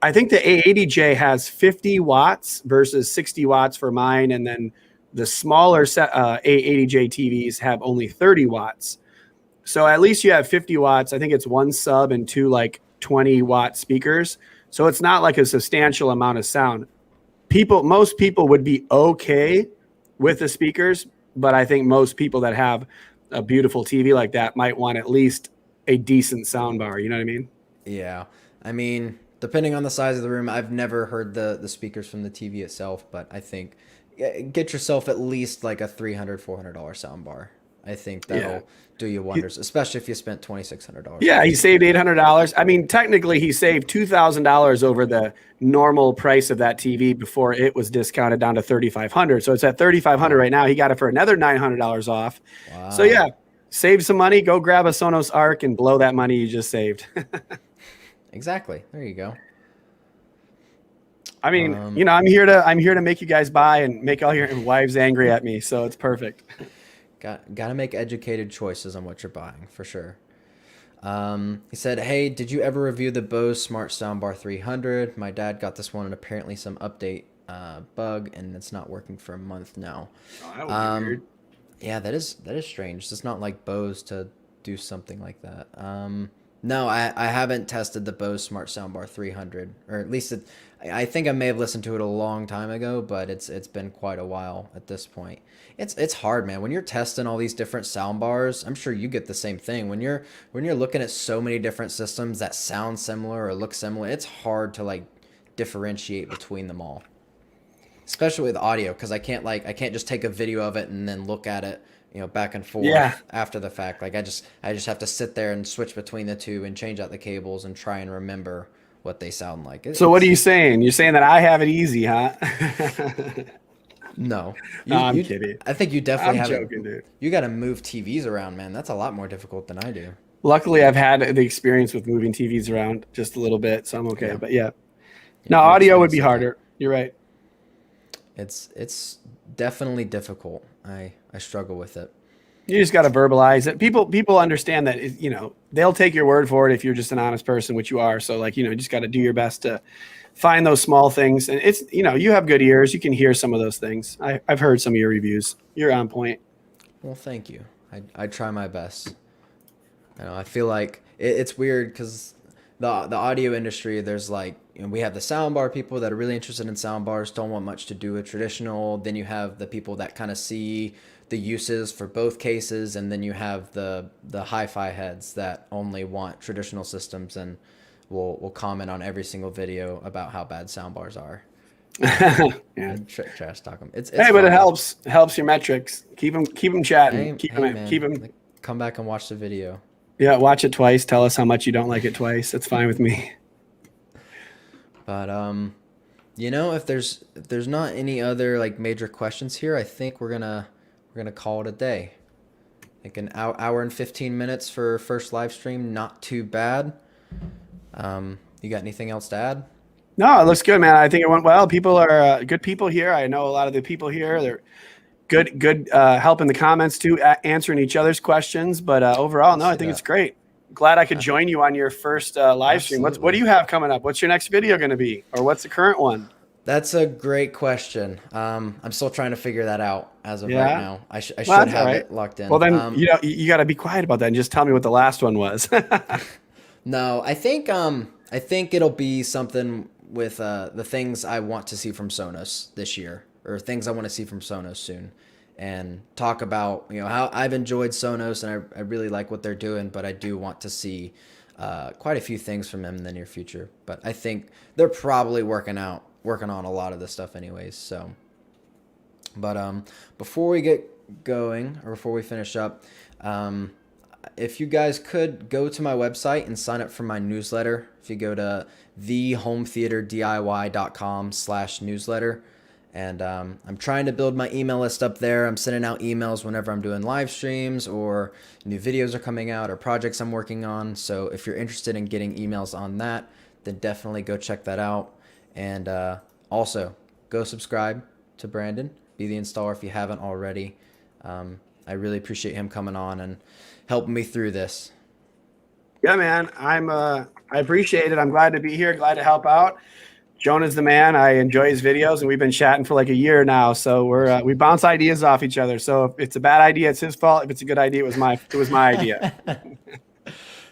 I think the A80J has 50 watts versus 60 watts for mine, and then the smaller A80J TVs have only 30 watts. So at least you have 50 watts. I think it's 1 sub and 2 like 20-watt speakers. So it's not like a substantial amount of sound. Most people would be okay with the speakers, but I think most people that have a beautiful TV like that might want at least a decent sound bar. You know what I mean? Yeah. I mean, depending on the size of the room, I've never heard the speakers from the TV itself, but I think get yourself at least like a $300, $400 sound bar. I think that'll do you wonders, especially if you spent $2,600. Yeah, he saved $800. I mean, technically, he saved $2,000 over the normal price of that TV before it was discounted down to $3,500. So it's at $3,500 right now. He got it for another $900 off. Wow. So yeah, save some money. Go grab a Sonos Arc and blow that money you just saved. Exactly. There you go. I mean, I'm here to make you guys buy and make all your wives angry at me. So it's perfect. Got to make educated choices on what you're buying, for sure. He said, hey, did you ever review the Bose Smart Soundbar 300? My dad got this one and apparently some update bug, and it's not working for a month now. Oh, that would be weird. Yeah, that is strange. It's not like Bose to do something like that. No, I haven't tested the Bose Smart Soundbar 300, or at least I think I may have listened to it a long time ago, but it's been quite a while at this point. It's hard, man. When you're testing all these different soundbars, I'm sure you get the same thing. When you're looking at so many different systems that sound similar or look similar, it's hard to like differentiate between them all. Especially with audio, because I can't just take a video of it and then look at it, back and forth after the fact. Like I just have to sit there and switch between the two and change out the cables and try and remember what they sound like. So what are you saying? You're saying that I have it easy, huh? No, No, I'm kidding. I think you definitely I'm have joking, dude. You got to move TVs around, man. That's a lot more difficult than I do. Luckily, I've had the experience with moving TVs around just a little bit, so I'm okay. Yeah. But yeah, Yeah, no, you're audio would experienced be with that. harder. You're right. It's definitely difficult. I struggle with it. You just got to verbalize it. People understand that, they'll take your word for it if you're just an honest person, which you are. So like, you just got to do your best to find those small things. And it's, you have good ears. You can hear some of those things. I've heard some of your reviews. You're on point. Well, thank you. I try my best. I feel like it's weird because the audio industry, there's like, we have the soundbar people that are really interested in soundbars, don't want much to do with traditional. Then you have the people that kind of see the uses for both cases, and then you have the hi-fi heads that only want traditional systems and will comment on every single video about how bad soundbars are. Yeah. And trash talk them. It's Hey, but fun. it helps your metrics. Keep them chatting. Man, Keep them. like, come back and watch the video. Yeah, watch it twice. Tell us how much you don't like it twice. That's fine with me. But if there's not any other like major questions here, I think we're gonna call it a day. Like an hour and 15 minutes for first live stream, not too bad. You got anything else to add? No, it looks good, man. I think it went well. People are good people here. I know a lot of the people here. They're good help in the comments too, answering each other's questions. But overall, no, I think it's great. Glad I could join you on your first live stream. What do you have coming up? What's your next video going to be? Or what's the current one? That's a great question. I'm still trying to figure that out as of right now. I should have it locked in. Well, then you got to be quiet about that and just tell me what the last one was. No, I think it'll be something with the things I want to see from Sonos this year, or things I want to see from Sonos soon, and talk about how I've enjoyed Sonos and I really like what they're doing, but I do want to see quite a few things from them in the near future. But I think they're probably working on a lot of this stuff anyways. So, but before we get going, or before we finish up, if you guys could go to my website and sign up for my newsletter. If you go to thehometheaterdiy.com/newsletter, and I'm trying to build my email list up there. I'm sending out emails whenever I'm doing live streams or new videos are coming out or projects I'm working on. So if you're interested in getting emails on that, then definitely go check that out. And also go subscribe to Brandon, be the installer if you haven't already. I really appreciate him coming on and helping me through this. Yeah, man. I appreciate it. I'm glad to be here. Glad to help out. Jonah's the man. I enjoy his videos, and we've been chatting for like a year now. So we bounce ideas off each other. So if it's a bad idea, it's his fault. If it's a good idea, it was my idea.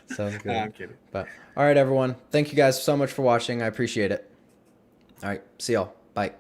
Sounds good. No, I'm kidding. But all right, everyone. Thank you guys so much for watching. I appreciate it. All right. See y'all. Bye.